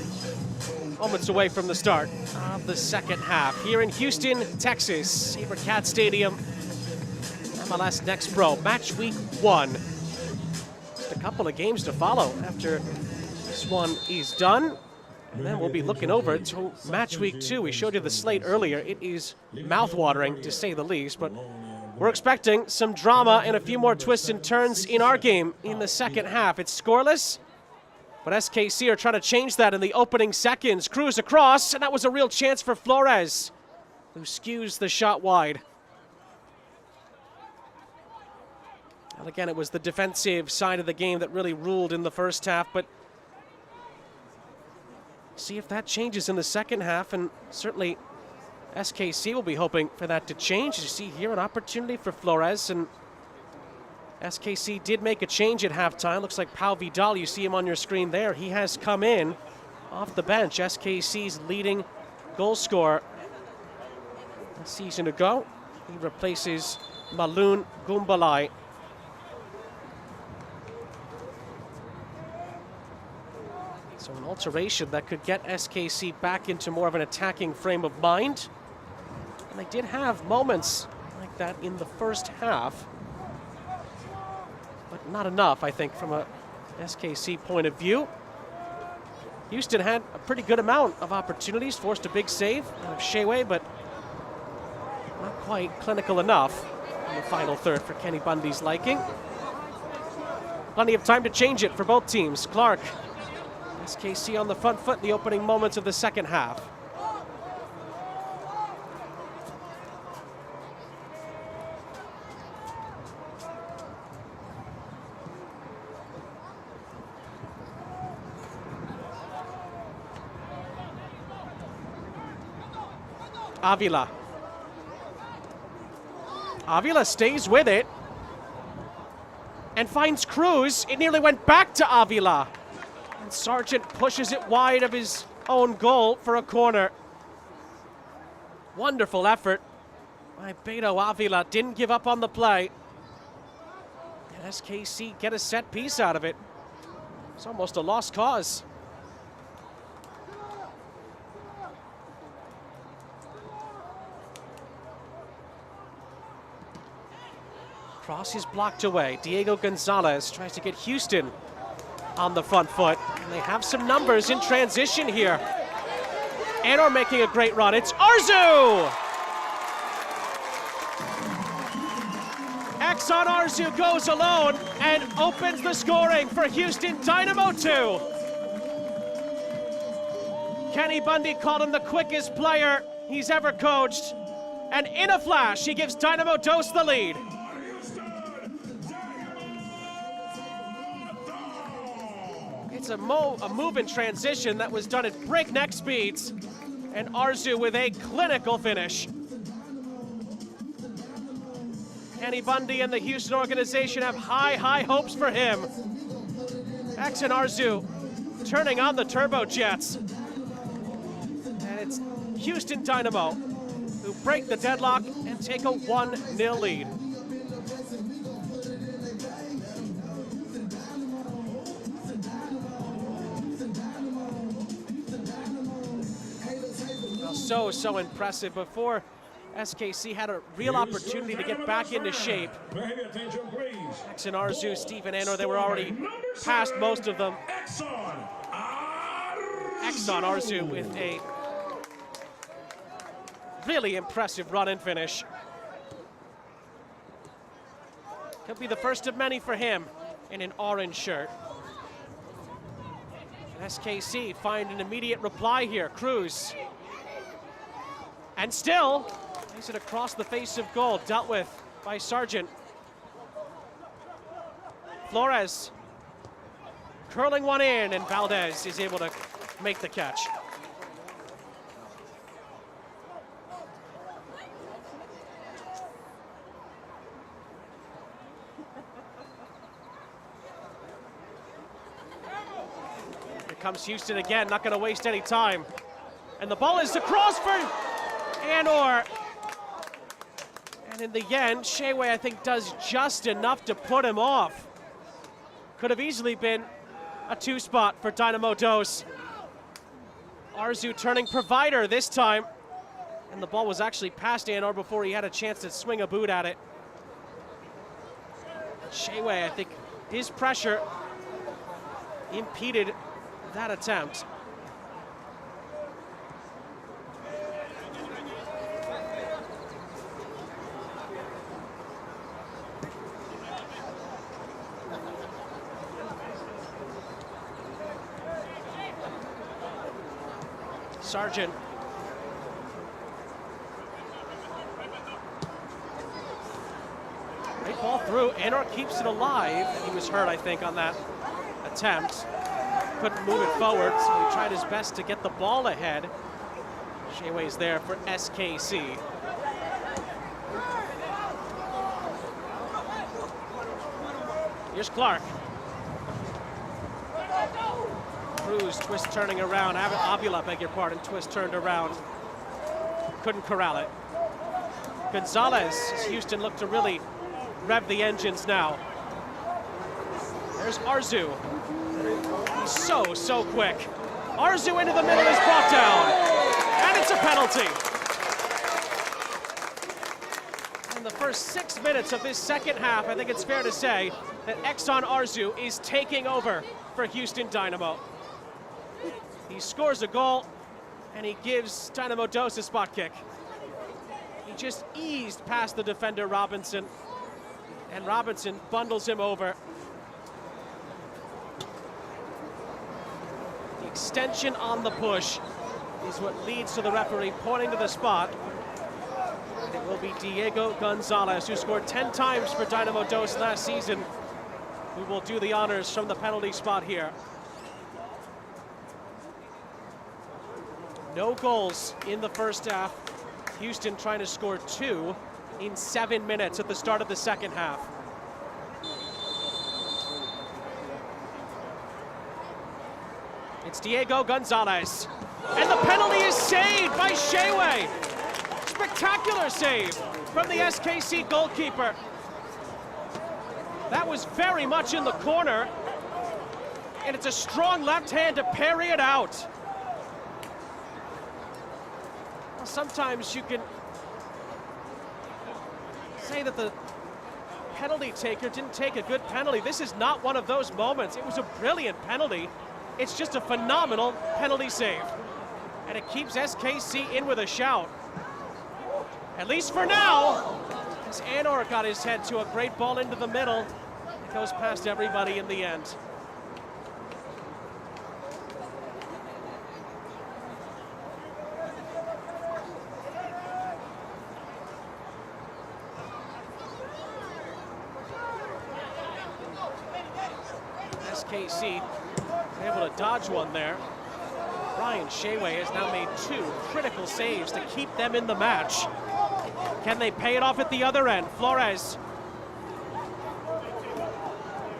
Moments away from the start of the second half here in Houston, Texas, Saber Cat Stadium. MLS Next Pro, match week 1. Just a couple of games to follow after this one is done. And then we'll be looking over to match week 2. We showed you the slate earlier. It is mouth-watering, to say the least, but we're expecting some drama and a few more twists and turns in our game in the second half. It's scoreless, but SKC are trying to change that in the opening seconds. Cruz across, and that was a real chance for Flores, who skews the shot wide. And again, it was the defensive side of the game that really ruled in the first half, but see if that changes in the second half, and certainly SKC will be hoping for that to change. You see here an opportunity for Flores, and SKC did make a change at halftime. Looks like Pau Vidal, you see him on your screen there. He has come in off the bench, SKC's leading goal scorer a season ago. He replaces Maloon Gumbalai. So an alteration that could get SKC back into more of an attacking frame of mind. And they did have moments like that in the first half. But not enough, I think, from a SKC point of view. Houston had a pretty good amount of opportunities, forced a big save out of Sheway, but not quite clinical enough in the final third for Kenny Bundy's liking. Plenty of time to change it for both teams. Clark, SKC on the front foot in the opening moments of the second half. Avila. Avila stays with it and finds Cruz. It nearly went back to Avila. And Sargent pushes it wide of his own goal for a corner. Wonderful effort by Beto Avila. Didn't give up on the play. And SKC get a set piece out of it. It's almost a lost cause. Cross is blocked away. Diego Gonzalez tries to get Houston on the front foot. And they have some numbers in transition here. Anor making a great run. It's Arzu! Exxon Arzu goes alone and opens the scoring for Houston Dynamo 2. Kenny Bundy called him the quickest player he's ever coached. And in a flash, he gives Dynamo Dos the lead. It's a move in transition that was done at breakneck speeds. And Arzu with a clinical finish. Kenny Bundy and the Houston organization have high hopes for him. Exxon Arzu turning on the turbojets. And it's Houston Dynamo who break the deadlock and take a 1-0 lead. So impressive. Before SKC had a real opportunity to get back into shape. Exxon Arzu, Stephen Anor, they were already past most of them. Exxon Arzu with a really impressive run and finish. Could be the first of many for him in an orange shirt. SKC find an immediate reply here. Cruz. And still, plays it across the face of goal, dealt with by Sargent. Flores curling one in, and Valdez is able to make the catch. Here comes Houston again, not going to waste any time. And the ball is across for Anor. And in the end, Sheway, I think, does just enough to put him off. Could have easily been a two-spot for Dynamo Dos. Arzu turning provider this time. And the ball was actually past Anor before he had a chance to swing a boot at it. Sheway, I think, his pressure impeded that attempt. Sargent. Great ball through. Anor keeps it alive. He was hurt, I think, on that attempt. Couldn't move it forward, so he tried his best to get the ball ahead. Sheway's there for SKC. Here's Clark. Cruz twist turning around. Avila, beg your pardon, twist turned around. Couldn't corral it. Gonzalez, as Houston looked to really rev the engines now. There's Arzu. He's so quick. Arzu into the middle is brought down. And it's a penalty. In the first 6 minutes of this second half, I think it's fair to say that Exxon Arzu is taking over for Houston Dynamo. He scores a goal, and he gives Dynamo Dos a spot kick. He just eased past the defender Robinson, and Robinson bundles him over. The extension on the push is what leads to the referee pointing to the spot. It will be Diego Gonzalez, who scored 10 times for Dynamo Dos last season, who will do the honors from the penalty spot here. No goals in the first half. Houston trying to score 2 in 7 minutes at the start of the second half. It's Diego Gonzalez. And the penalty is saved by Shewe. Spectacular save from the SKC goalkeeper. That was very much in the corner. And it's a strong left hand to parry it out. Well, sometimes you can say that the penalty taker didn't take a good penalty. This is not one of those moments. It was a brilliant penalty. It's just a phenomenal penalty save. And it keeps SKC in with a shout. At least for now, as Anor got his head to a great ball into the middle. It goes past everybody in the end. SKC able to dodge one there. Ryan Shewe has now made 2 critical saves to keep them in the match. Can they pay it off at the other end? Flores.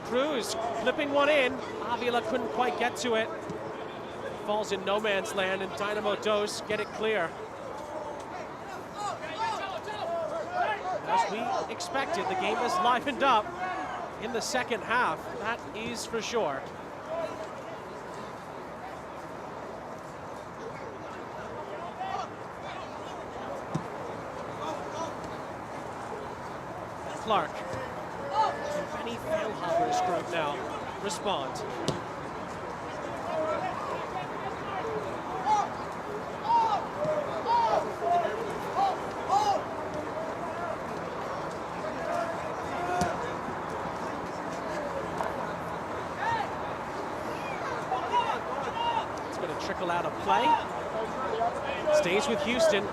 Cruz flipping one in. Avila couldn't quite get to it. Falls in no man's land, and Dynamo Dos get it clear. As we expected, the game has livened up in the second half. That is for sure. Clark and Benny Feilhaber's group now respond. It's going to trickle out of play. Stays with Houston.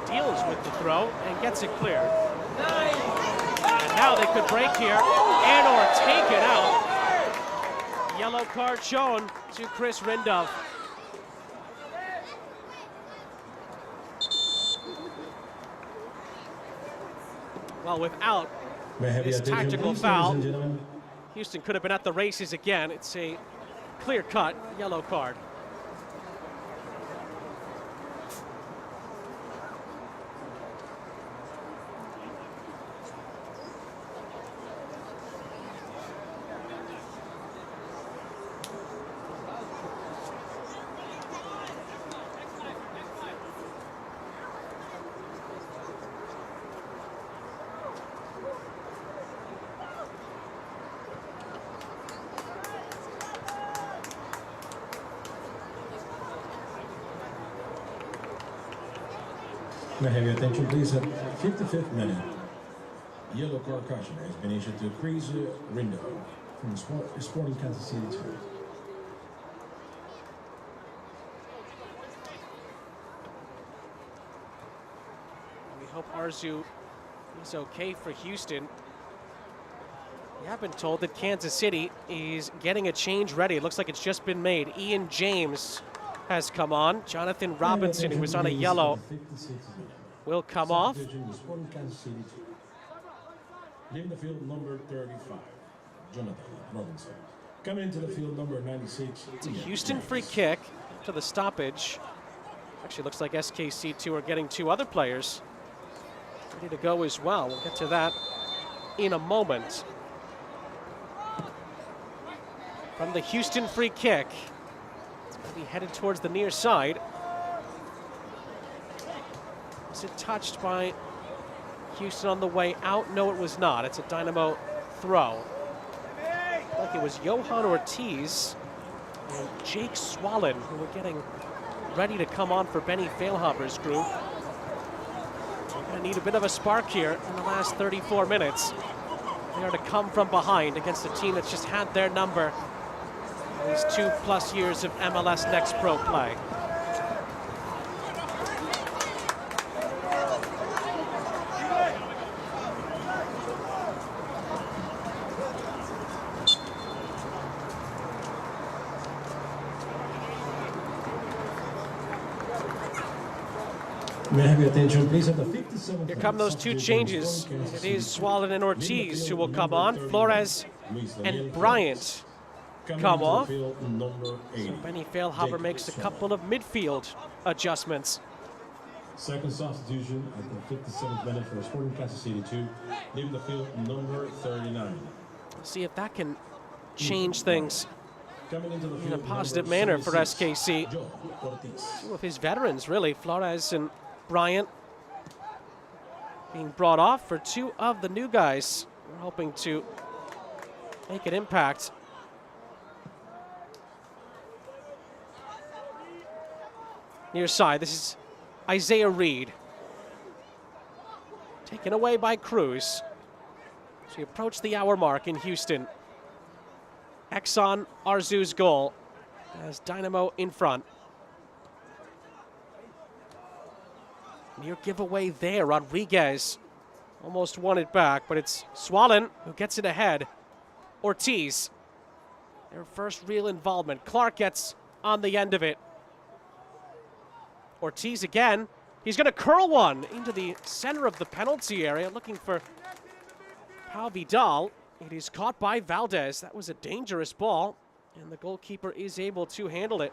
Deals with the throw and gets it clear. And now they could break here and or take it out. Yellow card shown to Chris Rindov. Well, without this tactical foul, Houston could have been at the races again. It's a clear-cut yellow card. May I have your attention, please? At 55th minute, yellow card caution has been issued to Chris Rindov from Sporting Kansas City 2. We hope Arzu is okay for Houston. We have been told that Kansas City is getting a change ready. It looks like it's just been made. Ian James has come on. Jonathan Robinson, who was on a yellow, will come off. Leaving the field, number 35, Jonathan Robinson. Coming into the field, number 96. It's a Houston free kick to the stoppage. Actually looks like SKC2 are getting two other players ready to go as well. We'll get to that in a moment. From the Houston free kick, it's going to be headed towards the near side. Was it touched by Houston on the way out? No, it was not. It's a Dynamo throw. Like it was Johan Ortiz and Jake Swallen who were getting ready to come on for Benny Feilhaber's group. We're going to need a bit of a spark here in the last 34 minutes. They are to come from behind against a team that's just had their number these 2+ years of MLS Next Pro play. May I have your attention, please, at the 57th. Here come those two changes. It is Swallen and Ortiz who will come on. Flores and Bryant come off. So Benny Feilhaber makes a couple of midfield adjustments. Second substitution at the 57th minute for Sporting Kansas City 2. Leaving the field, number 39. See if that can change things in a positive manner for 76, SKC. Two of his veterans, really, Flores and Bryant, being brought off for two of the new guys. We're hoping to make an impact. Near side, this is Isaiah Reed. Taken away by Cruz. So we approach the hour mark in Houston. Exxon Arzu's goal as Dynamo in front. Near giveaway there, Rodriguez almost won it back, but it's Swallen who gets it ahead. Ortiz, their first real involvement. Clark gets on the end of it. Ortiz again, he's going to curl one into the center of the penalty area, looking for Pau Vidal. It is caught by Valdez. That was a dangerous ball, and the goalkeeper is able to handle it.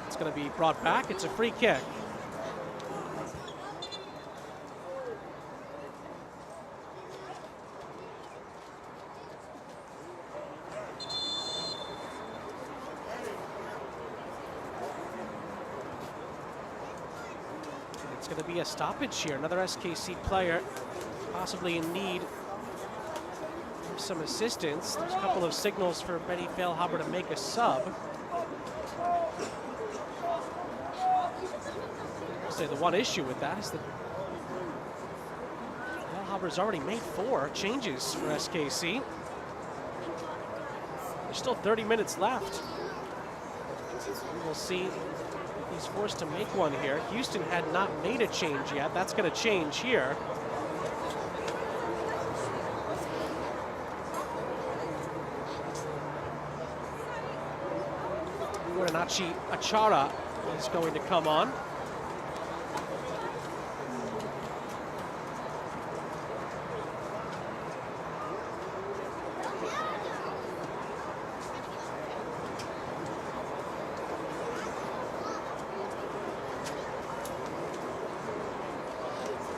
It's going to be brought back. It's a free kick. It's going to be a stoppage here. Another SKC player possibly in need of some assistance. There's a couple of signals for Benny Feilhaber to make a sub. Say the one issue with that is that Feilhaber's already made 4 changes for SKC. There's still 30 minutes left. We will see if he's forced to make one here. Houston had not made a change yet. That's going to change here. Guarnachi Achara is going to come on.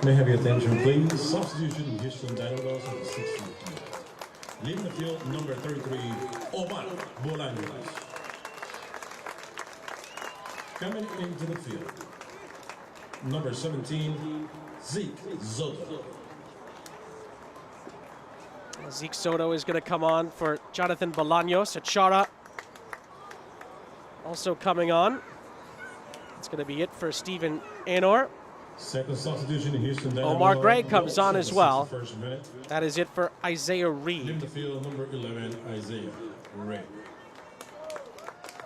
May I have your attention, please? Substitution, Houston Dynamo at the 60th minute. Leaving the field, number 33, Omar Bolaños. Coming into the field, number 17, Zeke Zotto. Zeke Soto is going to come on for Jonathan Bolaños. Achara also coming on. It's going to be it for Steven Anor. Second substitution in Houston. Dynamo. Omar Gray comes on as well. Minute. That is it for Isaiah In Reed. the field, number 11, Isaiah Reed.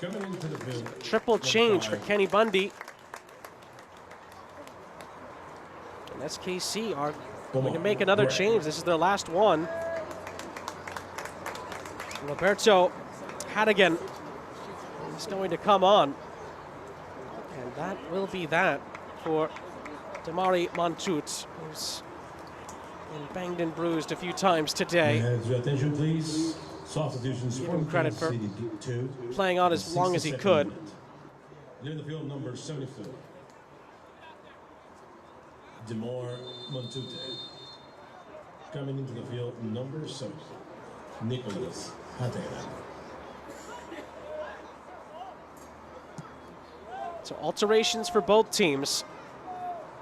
Coming into the field. Triple change for Kenny Bundy. And SKC are going to make another change. This is their last one. Roberto Hadigan is going to come on. And that will be that for Damari Montut, who's been banged and bruised a few times today. Your attention, please. Substitutions. Give him credit for playing on as long as he could. In the field, number 74. Damari Montut. Coming into the field, number 7. Nicholas Hatena. So alterations for both teams,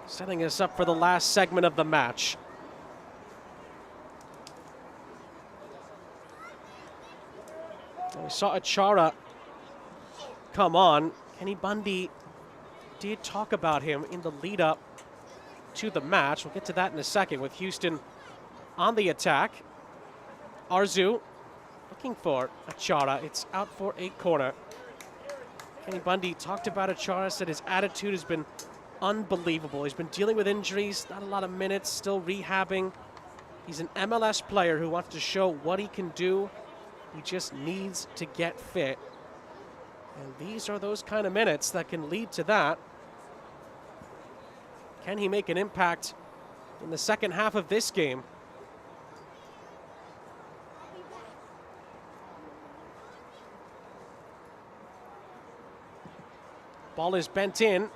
setting us up for the last segment of the match. We saw Achara come on. Kenny Bundy did talk about him in the lead up to the match. We'll get to that in a second with Houston on the attack. Arzu looking for Achara. It's out for a corner. Kenny Bundy talked about Achara, said his attitude has been unbelievable. He's been dealing with injuries, not a lot of minutes, still rehabbing. He's an MLS player who wants to show what he can do. He just needs to get fit. And these are those kind of minutes that can lead to that. Can he make an impact in the second half of this game? Ball is bent in.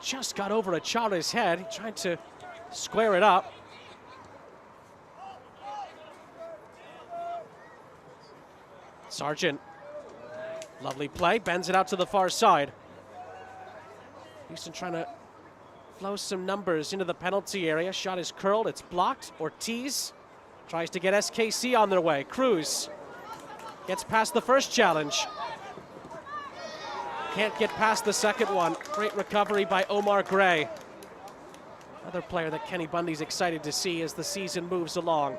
Just got over Achara's head. He tried to square it up. Sargent. Lovely play. Bends it out to the far side. Houston trying to flow some numbers into the penalty area. Shot is curled. It's blocked. Ortiz tries to get SKC on their way. Cruz gets past the first challenge. Can't get past the second one. Great recovery by Omar Gray. Another player that Kenny Bundy's excited to see as the season moves along.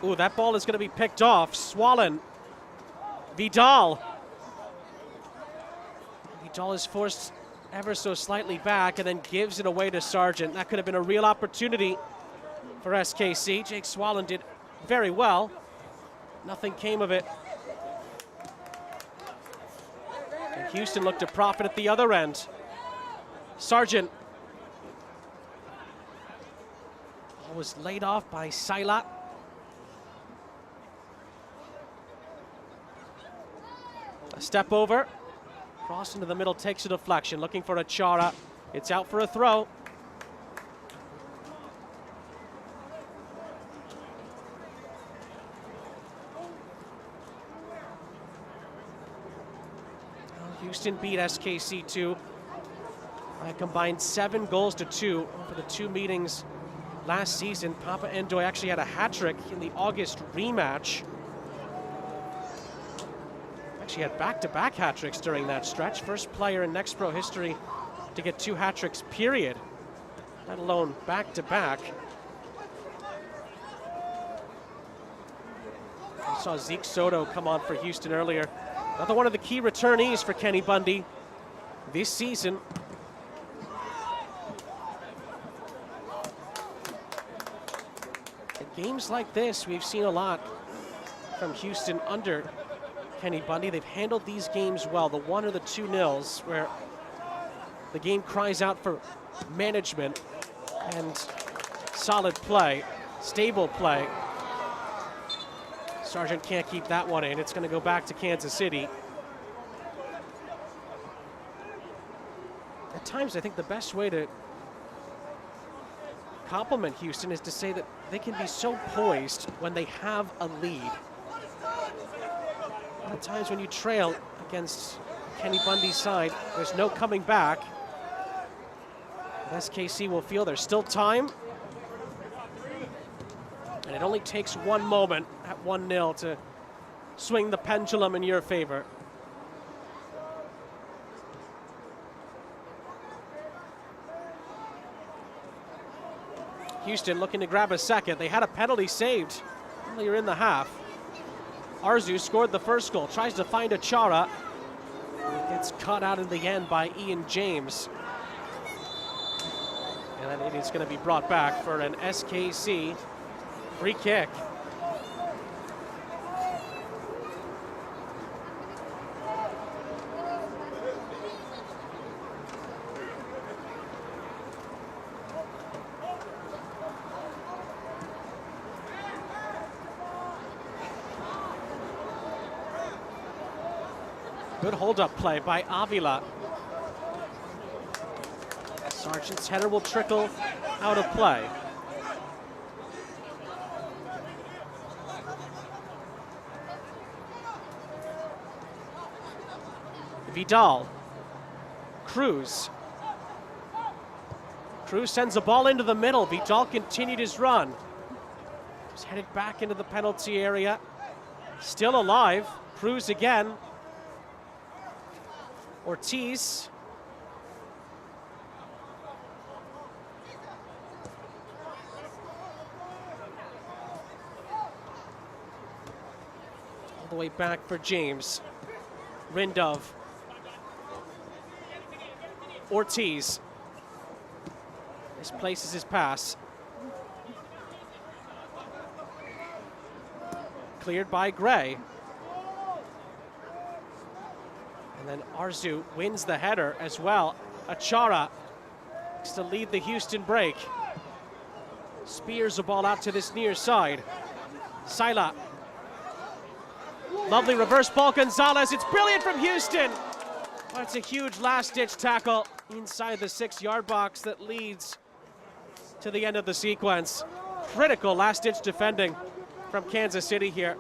Ooh, that ball is going to be picked off. Swollen. Vidal. Vidal is forced ever so slightly back and then gives it away to Sargent. That could have been a real opportunity for SKC. Jake Swollen did very well. Nothing came of it. And Houston looked to profit at the other end. Sargent was laid off by Sailat. A step over, cross into the middle, takes a deflection, looking for Achara. It's out for a throw. Houston beat SKC2 by a combined 7 goals to 2 over the 2 meetings last season. Papa Ndoye actually had a hat trick in the August rematch. Actually had back-to-back hat tricks during that stretch. First player in Next Pro history to get 2 hat tricks, period, let alone back-to-back. We saw Zeke Soto come on for Houston earlier. Another one of the key returnees for Kenny Bundy this season. In games like this, we've seen a lot from Houston under Kenny Bundy. They've handled these games well. The 1 or the 2-0s where the game cries out for management and solid play, stable play. Sargent can't keep that one in. It's going to go back to Kansas City. At times, I think the best way to compliment Houston is to say that they can be so poised when they have a lead. A lot of times when you trail against Kenny Bundy's side, there's no coming back. SKC will feel there's still time. And it only takes one moment at 1-0 to swing the pendulum in your favor. Houston looking to grab a second. They had a penalty saved earlier in the half. Arzu scored the first goal, tries to find Achara. Gets cut out in the end by Ian James. And then it is going to be brought back for an SKC free kick. Good hold-up play by Avila. Sargent's header will trickle out of play. Vidal. Cruz. Cruz sends a ball into the middle. Vidal continued his run. He's headed back into the penalty area. Still alive. Cruz again. Ortiz. All the way back for James. Rindov. Ortiz. Misplaces his pass. Cleared by Gray. And then Arzu wins the header as well. Achara looks to lead the Houston break. Spears the ball out to this near side. Sila. Lovely reverse ball, Gonzalez. It's brilliant from Houston. That's a huge last-ditch tackle inside the 6-yard box that leads to the end of the sequence. Critical last-ditch defending from Kansas City here.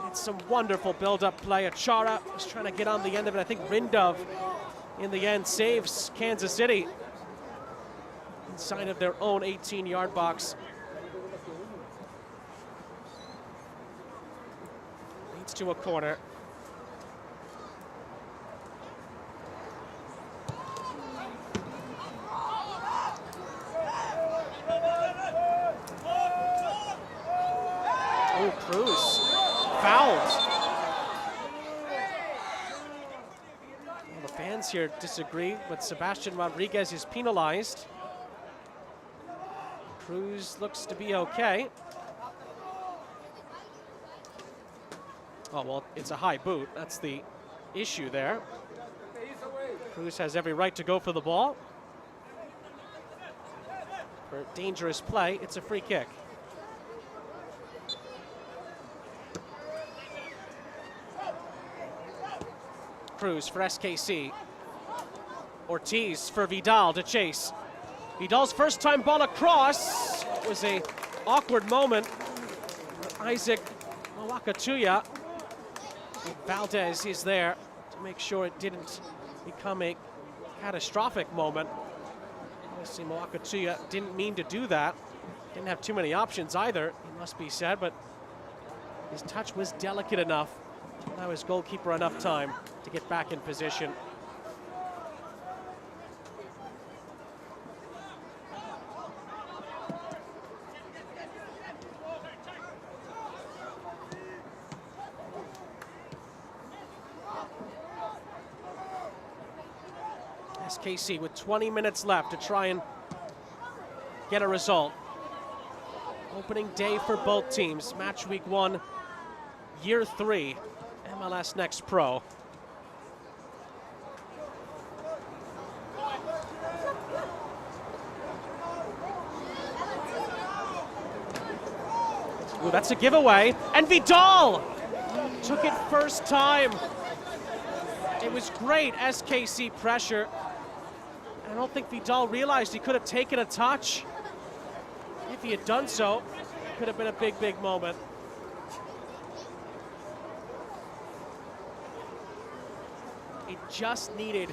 It's some wonderful build-up play. Achara was trying to get on the end of it. I think Rindov, in the end, saves Kansas City inside of their own 18-yard box. Leads to a corner. Oh, Cruz. Fouled. Well, the fans here disagree, but Sebastian Rodriguez is penalized. Cruz looks to be okay. Oh, well, it's a high boot. That's the issue there. Cruz has every right to go for the ball. For dangerous play, it's a free kick. Cruz for SKC. Ortiz for Vidal to chase. Vidal's first time ball across. It was a awkward moment for Isaac Mawakatuya. Valdez is there to make sure it didn't become a catastrophic moment. Obviously Mawakatuya didn't mean to do that. Didn't have too many options either, it must be said, but his touch was delicate enough to allow his goalkeeper enough time to get back in position. SKC with 20 minutes left to try and get a result. Opening day for both teams. Match week 1, year 3, MLS Next Pro. Ooh, that's a giveaway. And Vidal took it first time. It was great SKC pressure. I don't think Vidal realized he could have taken a touch. he had done so, could have been a big, big moment. It just needed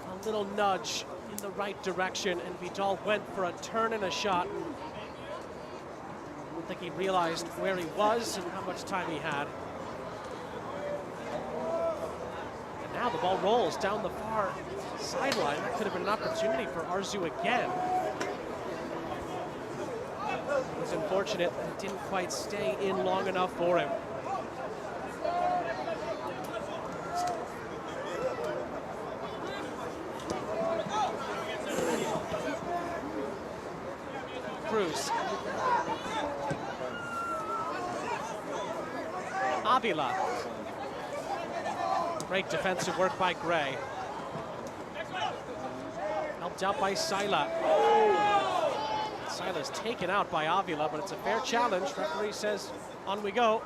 a little nudge in the right direction, and Vidal went for a turn and a shot. I don't think he realized where he was and how much time he had. And now the ball rolls down the far sideline. That could have been an opportunity for Arzu again. It was unfortunate that it didn't quite stay in long enough for him. Cruz. Avila. Great defensive work by Gray. Helped out by Sila. Sila's taken out by Avila, but it's a fair challenge. Referee says, on we go.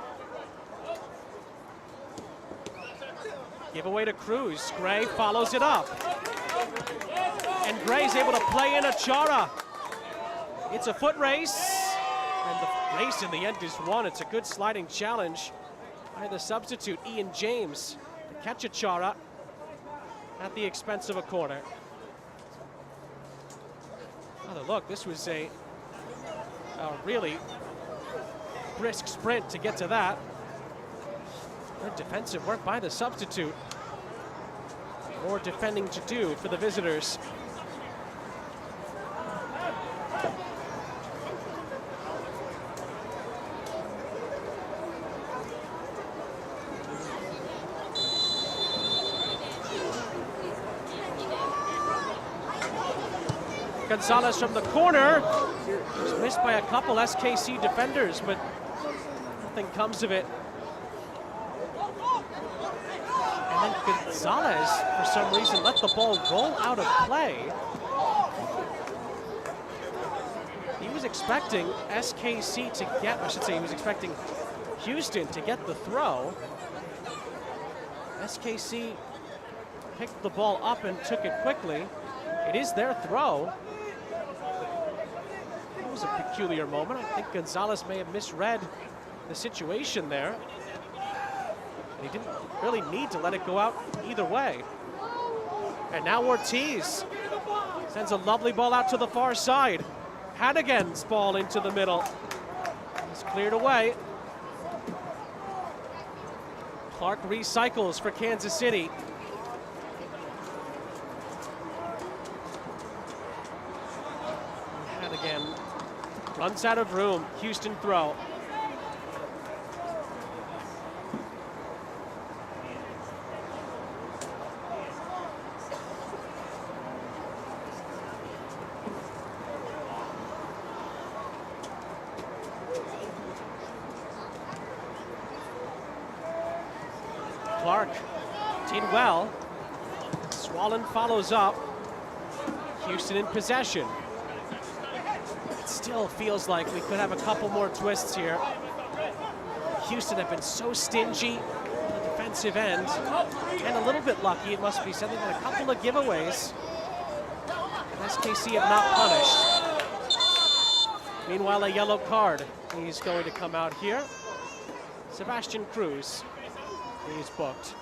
Give away to Cruz. Gray follows it up. And Gray's able to play in Achara. It's a foot race, and the race in the end is won. It's a good sliding challenge by the substitute, Ian James, to catch Achara at the expense of a corner. Oh, look, this was a really brisk sprint to get to that. Good defensive work by the substitute. More defending to do for the visitors. Gonzalez from the corner. Was missed by a couple SKC defenders, but nothing comes of it. And then Gonzalez, for some reason, let the ball roll out of play. He was expecting SKC to get, I should say, he was expecting Houston to get the throw. SKC picked the ball up and took it quickly. It is their throw. It was a peculiar moment. I think Gonzalez may have misread the situation there. And he didn't really need to let it go out either way. And now Ortiz sends a lovely ball out to the far side. Hannigan's ball into the middle. It's cleared away. Clark recycles for Kansas City. Hannigan runs out of room. Houston throw. Clark did well. Swallen follows up. Houston in possession. It still feels like we could have a couple more twists here. Houston have been so stingy on the defensive end, and a little bit lucky, it must be said. They've had a couple of giveaways. SKC have not punished. Meanwhile, a yellow card is going to come out here. Sebastian Cruz. He's booked.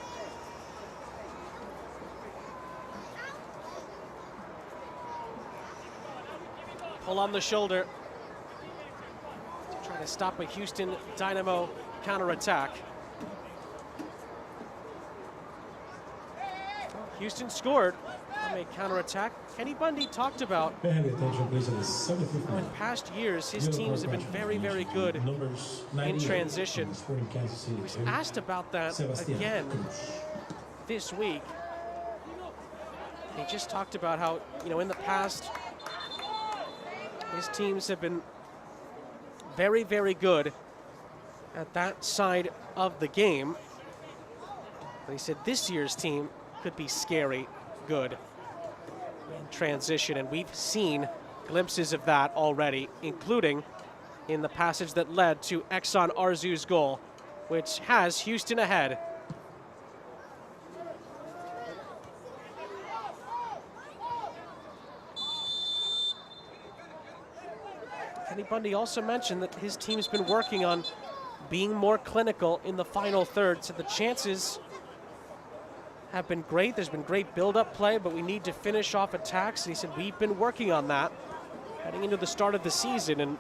Pull on the shoulder to try to stop a Houston Dynamo counterattack. Houston scored on a counterattack. Kenny Bundy talked about how in past years his teams have been very, very good in transition. He was asked about that again this week. He just talked about how, you know, in the past his teams have been very, very good at that side of the game. But he said this year's team could be scary good in transition, and we've seen glimpses of that already, including in the passage that led to Exxon Arzu's goal, which has Houston ahead. Bundy also mentioned that his team's been working on being more clinical in the final third, so the chances have been great. There's been great build-up play, but we need to finish off attacks. And he said, we've been working on that heading into the start of the season, and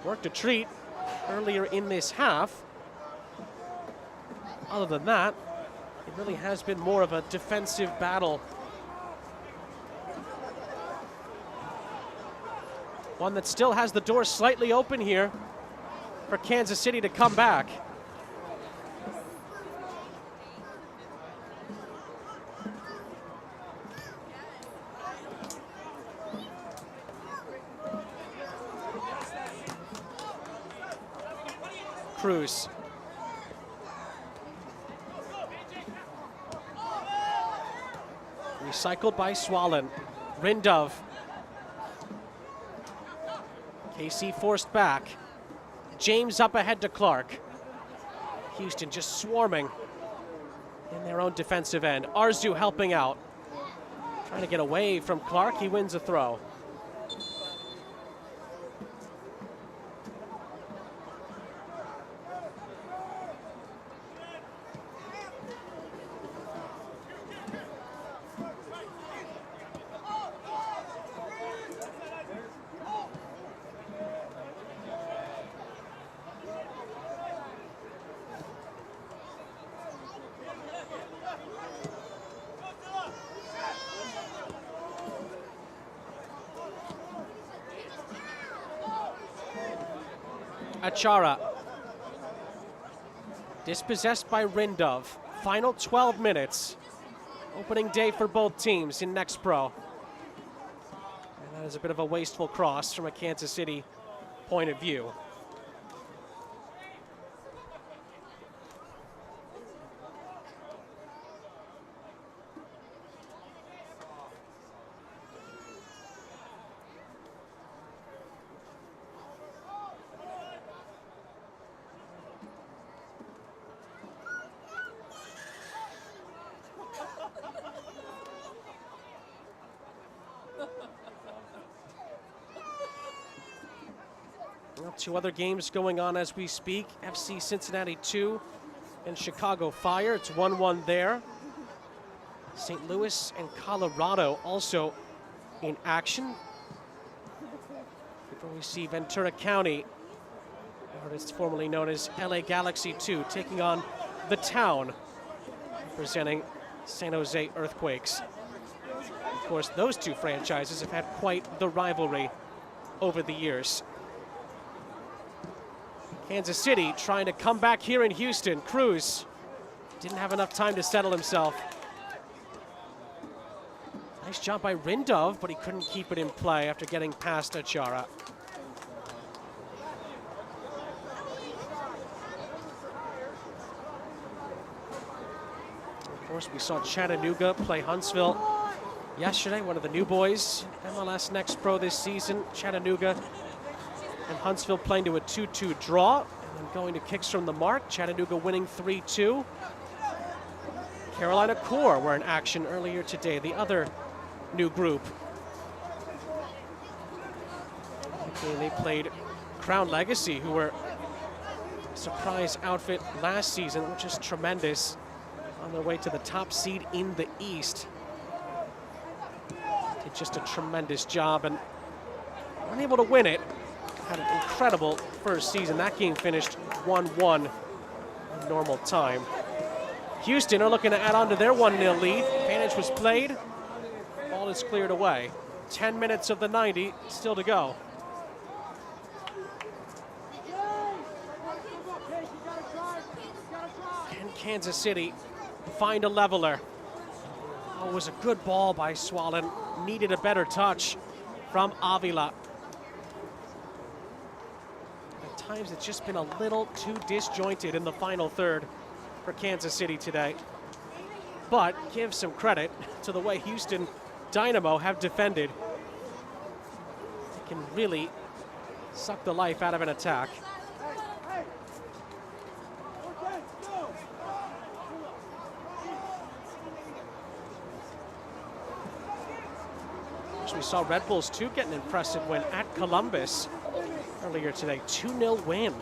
worked a treat earlier in this half. Other than that, it really has been more of a defensive battle. One that still has the door slightly open here for Kansas City to come back. Cruz. Recycled by Swallen. Rindov. KC forced back. James up ahead to Clark. Houston just swarming in their own defensive end. Arzu helping out. Trying to get away from Clark. He wins a throw. Achara. Dispossessed by Rindov. Final 12 minutes. Opening day for both teams in Next Pro. And that is a bit of a wasteful cross from a Kansas City point of view. Well, two other games going on as we speak. FC Cincinnati 2 and Chicago Fire. It's 1-1 there. St. Louis and Colorado also in action. Before we see Ventura County, or it's formerly known as LA Galaxy 2, taking on the Town, representing San Jose Earthquakes. Of course, those two franchises have had quite the rivalry over the years. Kansas City trying to come back here in Houston. Cruz didn't have enough time to settle himself. Nice job by Rindov, but he couldn't keep it in play after getting past Achara. Of course, we saw Chattanooga play Huntsville yesterday, one of the new boys, MLS Next Pro this season. Chattanooga and Huntsville playing to a 2-2 draw, and then going to kicks from the mark. Chattanooga winning 3-2. Carolina Core were in action earlier today, the other new group. And they played Crown Legacy, who were a surprise outfit last season, which is tremendous, on their way to the top seed in the East. Did just a tremendous job and unable to win it. Had an incredible first season. That game finished 1-1 in normal time. Houston are looking to add on to their 1-0 lead. Advantage was played. Ball is cleared away. 10 minutes of the 90 still to go. Can Kansas City find a leveler? Oh, it was a good ball by Swallen. Needed a better touch from Avila. Times it's just been a little too disjointed in the final third for Kansas City today. But give some credit to the way Houston Dynamo have defended. They can really suck the life out of an attack. Actually, we saw Red Bulls too get an impressive win at Columbus earlier today. 2-0 win.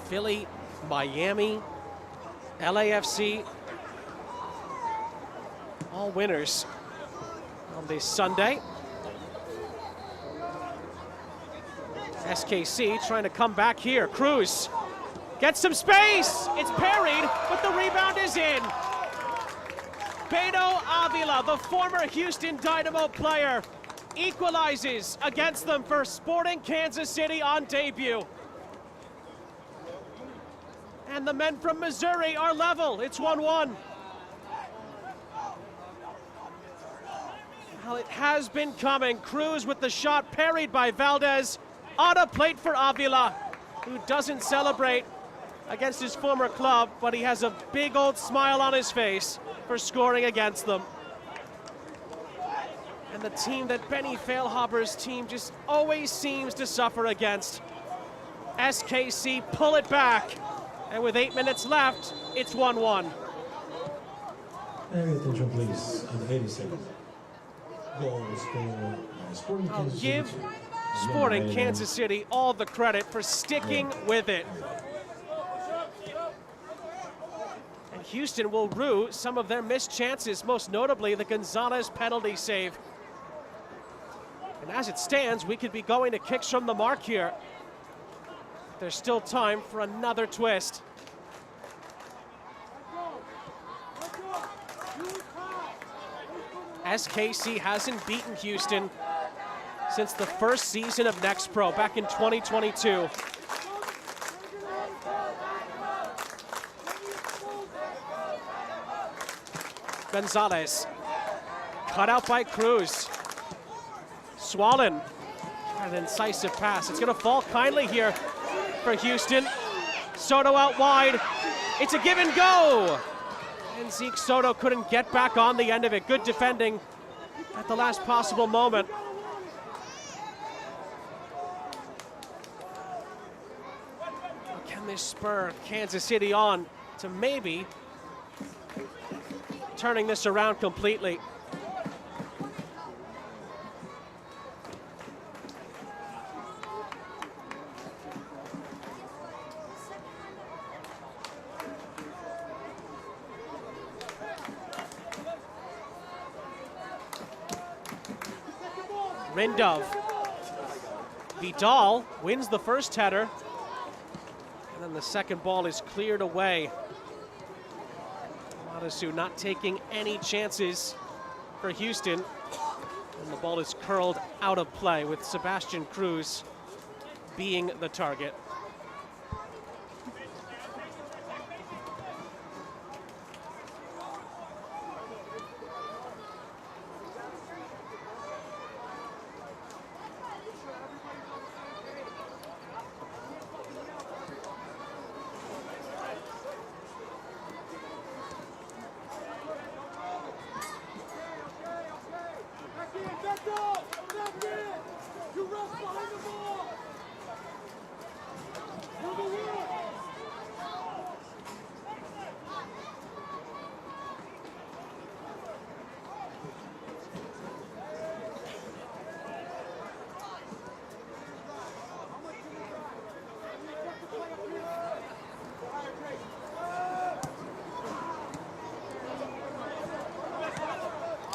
Philly, Miami, LAFC, all winners on this Sunday. SKC trying to come back here. Cruz gets some space. It's parried, but the rebound is in. Beto Avila, the former Houston Dynamo player, equalizes against them for Sporting Kansas City on debut. And the men from Missouri are level. It's 1-1. Well, it has been coming. Cruz with the shot parried by Valdez. On a plate for Avila, who doesn't celebrate against his former club, but he has a big old smile on his face for scoring against them. And the team that Benny Feilhaber's team just always seems to suffer against. SKC pull it back, and with 8 minutes left, it's 1-1. And attention please, on the 82nd. Goal scored by Sporting Kansas City. Give Sporting Kansas City all the credit for sticking with it. And Houston will rue some of their missed chances, most notably the Gonzalez penalty save. And as it stands, we could be going to kicks from the mark here. There's still time for another twist. SKC hasn't beaten Houston since the first season of Next Pro back in 2022. Gonzalez, cut out by Cruz. Swollen, an incisive pass. It's gonna fall kindly here for Houston. Soto out wide. It's a give and go. And Zeke Soto couldn't get back on the end of it. Good defending at the last possible moment. Can this spur Kansas City on to maybe turning this around completely? Rindov. Vidal wins the first header. And then the second ball is cleared away. Matasu not taking any chances for Houston. And the ball is curled out of play with Sebastian Cruz being the target.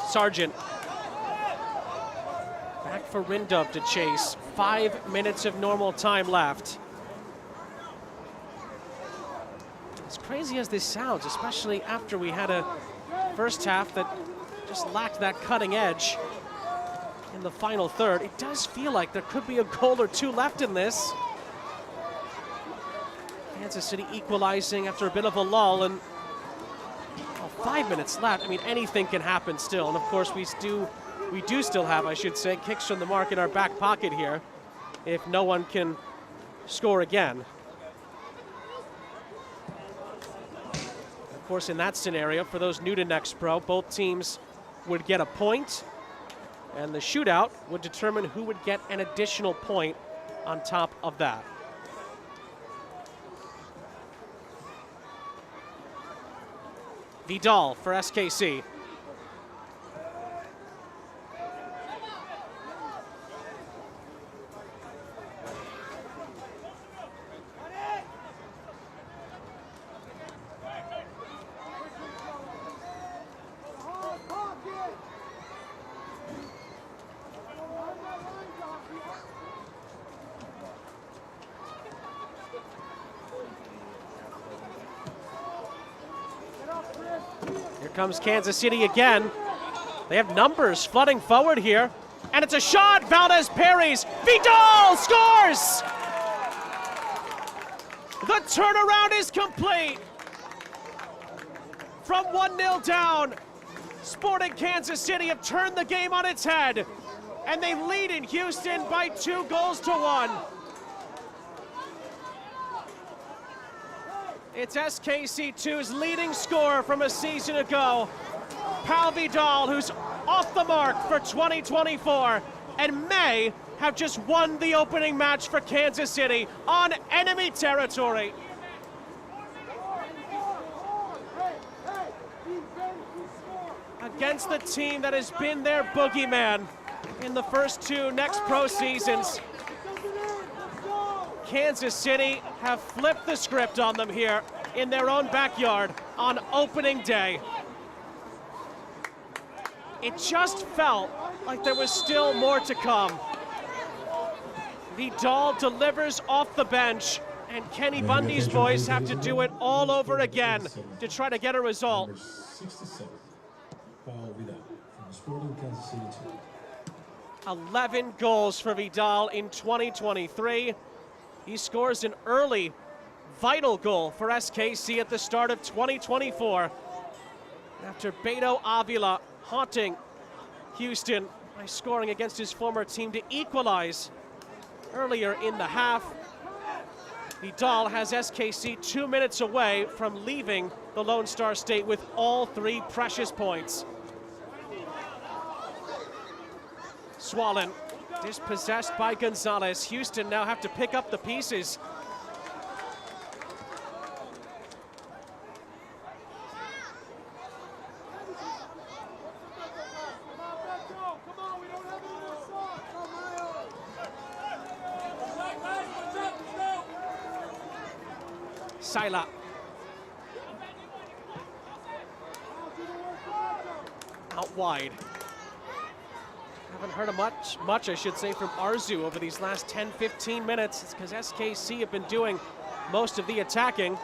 Sargent. Back for Rindov to chase. 5 minutes of normal time left. As crazy as this sounds, especially after we had a first half that just lacked that cutting edge in the final third, it does feel like there could be a goal or two left in this. Kansas City equalizing after a bit of a lull, and 5 minutes left. I mean, anything can happen still. And of course, we do still have, I should say, kicks from the mark in our back pocket here if no one can score again. Of course, in that scenario, for those new to Next Pro, both teams would get a point, and the shootout would determine who would get an additional point on top of that. Vidal for SKC. comes Kansas City again. They have numbers flooding forward here. And it's a shot. Valdez parries. Vidal scores! The turnaround is complete. From 1-0 down, Sporting Kansas City have turned the game on its head. And they lead in Houston by 2-1. It's SKC2's leading scorer from a season ago, Pau Vidal, who's off the mark for 2024 and may have just won the opening match for Kansas City on enemy territory. Against the team that has been their boogeyman in the first two Next Pro seasons, Kansas City have flipped the script on them here in their own backyard on opening day. It just felt like there was still more to come. Vidal delivers off the bench, and Kenny Bundy's boys have to do it all over again to try to get a result. Number 67, Pau Vidal from Sporting Kansas City 2. 11 goals for Vidal in 2023. He scores an early, vital goal for SKC at the start of 2024. After Beto Avila haunting Houston by scoring against his former team to equalize earlier in the half. Vidal has SKC 2 minutes away from leaving the Lone Star State with all 3 precious points. Swollen, dispossessed by Gonzalez. Houston now have to pick up the pieces. Sila. Out wide. Haven't heard of much, I should say, from Arzu over these last 10-15 minutes. It's because SKC have been doing most of the attacking.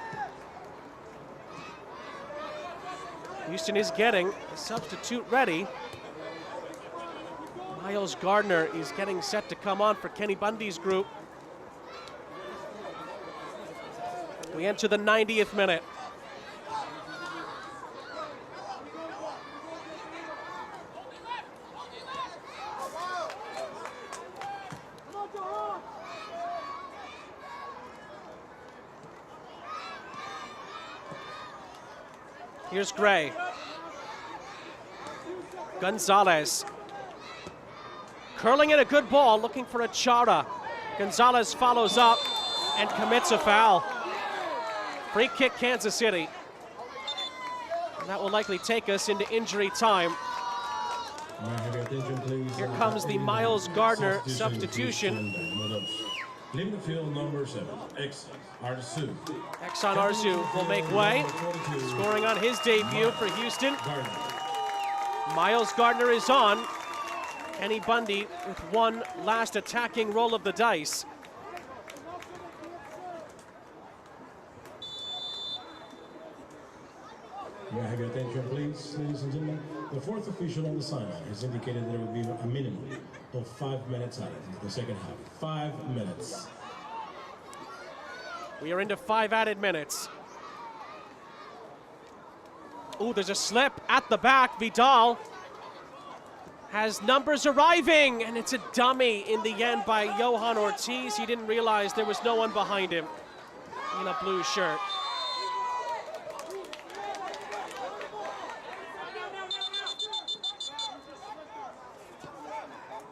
Houston is getting a substitute ready. Miles Gardner is getting set to come on for Kenny Bundy's group. We enter the 90th minute. Here's Gray. Gonzalez. Curling in a good ball, looking for a Chara. Gonzalez follows up and commits a foul. Free kick, Kansas City. And that will likely take us into injury time. Here comes the Miles Gardner substitution. Leaving the field, number 7, Exxon Arzu will make way, scoring on his debut for Houston. Miles Gardner is on. Kenny Bundy with one last attacking roll of the dice. May I have your attention, please, ladies and gentlemen? The fourth official on the sideline has indicated there will be a minimum of 5 minutes added into the second half. 5 minutes. We are into 5 added minutes. Oh, there's a slip at the back. Vidal has numbers arriving, and it's a dummy in the end by Johan Ortiz. He didn't realize there was no one behind him in a blue shirt.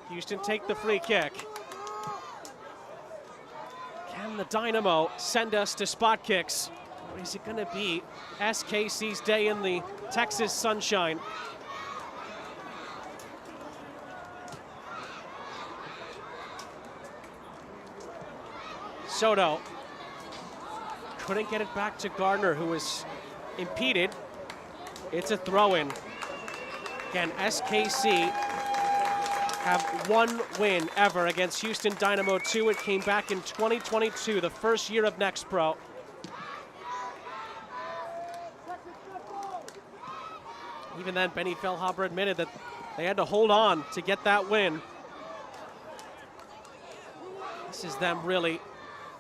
Houston take the free kick. Can the Dynamo send us to spot kicks? Or is it going to be SKC's day in the Texas sunshine? Soto couldn't get it back to Gardner, who was impeded. It's a throw-in. Again, SKC have one win ever against Houston Dynamo 2. It came back in 2022, the first year of Next Pro. Even then, Benny Feilhaber admitted that they had to hold on to get that win. This is them really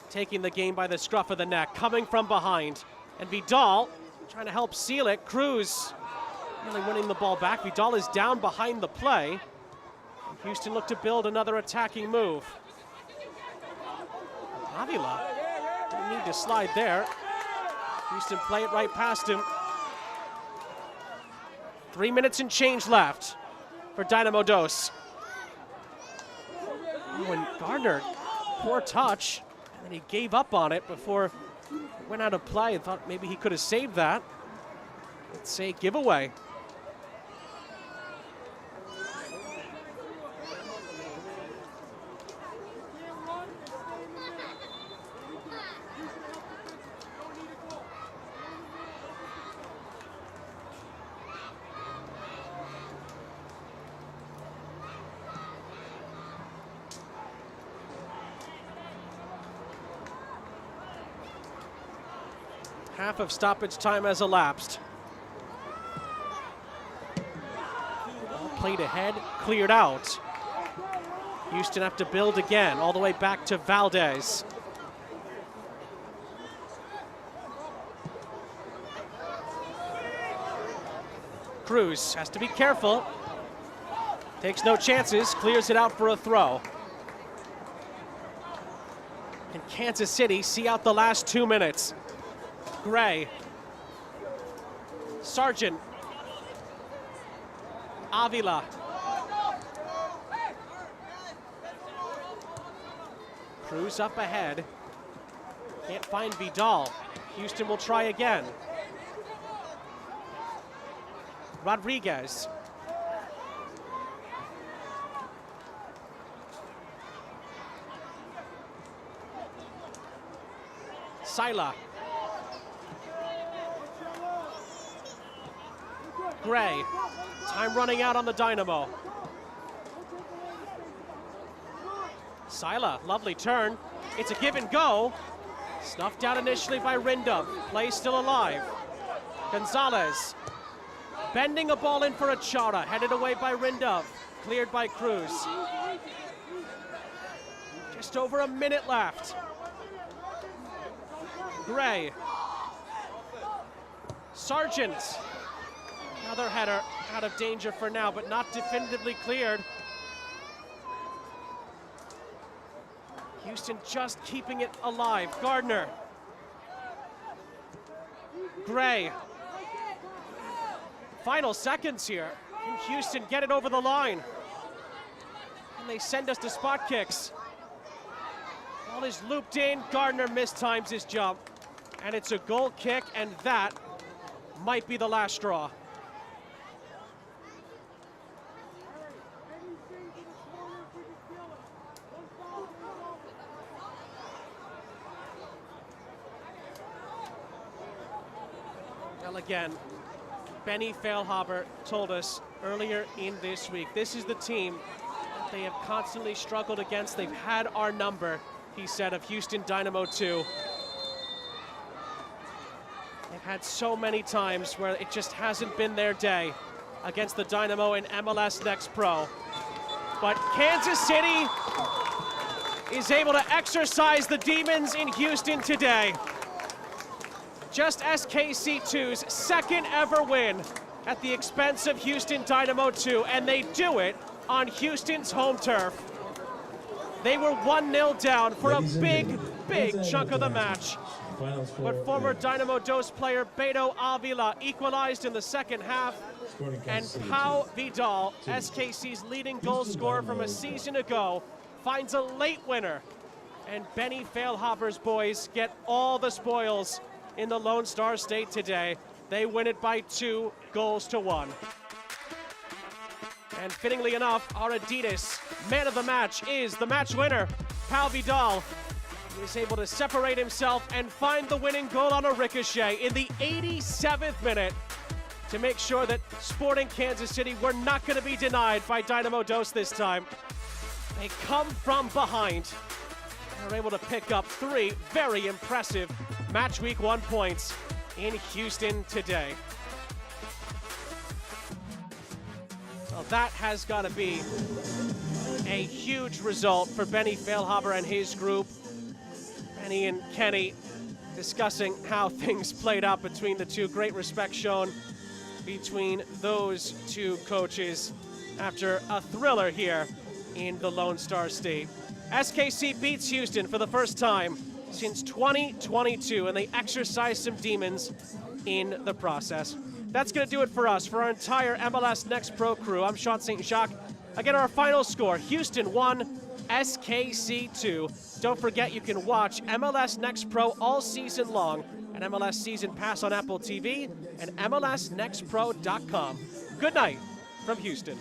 taking the game by the scruff of the neck, coming from behind. And Vidal trying to help seal it. Cruz really winning the ball back. Vidal is down behind the play. And Houston looked to build another attacking move. Avila didn't need to slide there. Houston play it right past him. 3 minutes and change left for Dynamo Dos. Oh, and Gardner, poor touch. And then he gave up on it before it went out of play. I thought maybe he could have saved that. It's a giveaway. Half of stoppage time has elapsed. Ball played ahead, cleared out. Houston have to build again, all the way back to Valdez. Cruz has to be careful. Takes no chances, clears it out for a throw. Can Kansas City see out the last 2 minutes? Gray, Sargent, Avila, Cruz up ahead, can't find Vidal. Houston will try again. Rodriguez, Sila, Gray, time running out on the Dynamo. Sila, lovely turn. It's a give and go. Snuffed out initially by Rindov. Play still alive. Gonzalez, bending a ball in for a Chara. Headed away by Rindov. Cleared by Cruz. Just over a minute left. Gray. Sargent. Another header out of danger for now, but not definitively cleared. Houston just keeping it alive. Gardner. Gray. Final seconds here. Can Houston get it over the line? And they send us to spot kicks. Ball is looped in. Gardner mistimes his jump. And it's a goal kick, and that might be the last straw. Well, again, Benny Feilhaber told us earlier in this week, this is the team that they have constantly struggled against. They've had our number, he said, of Houston Dynamo 2. They've had so many times where it just hasn't been their day against the Dynamo in MLS Next Pro. But Kansas City is able to exercise the demons in Houston today. Just SKC2's second ever win at the expense of Houston Dynamo 2, and they do it on Houston's home turf. They were 1-0 down for a big chunk of the match. But former Dynamo Dos player Beto Avila equalized in the second half, and Pau Vidal, SKC's leading goal scorer from a season ago, finds a late winner. And Benny Feilhaber's boys get all the spoils in the Lone Star State today. They win it by 2-1. And fittingly enough, our Adidas man of the match is the match winner, Pau Vidal. He was able to separate himself and find the winning goal on a ricochet in the 87th minute to make sure that Sporting Kansas City were not going to be denied by Dynamo Dos this time. They come from behind and are able to pick up 3 very impressive Match Week 1 points in Houston today. Well, that has got to be a huge result for Benny Feilhaber and his group. Benny and Kenny discussing how things played out between the two. Great respect shown between those two coaches after a thriller here in the Lone Star State. SKC beats Houston for the first time since 2022, and they exercised some demons in the process. That's going to do it for us, for our entire MLS Next Pro crew. I'm Sean St. Jacques. Again, our final score, Houston 1, SKC 2. Don't forget you can watch MLS Next Pro all season long, an MLS Season Pass on Apple TV, and MLSNextPro.com. Good night from Houston.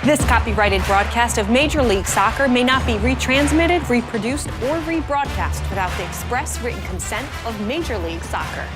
This copyrighted broadcast of Major League Soccer may not be retransmitted, reproduced, or rebroadcast without the express written consent of Major League Soccer.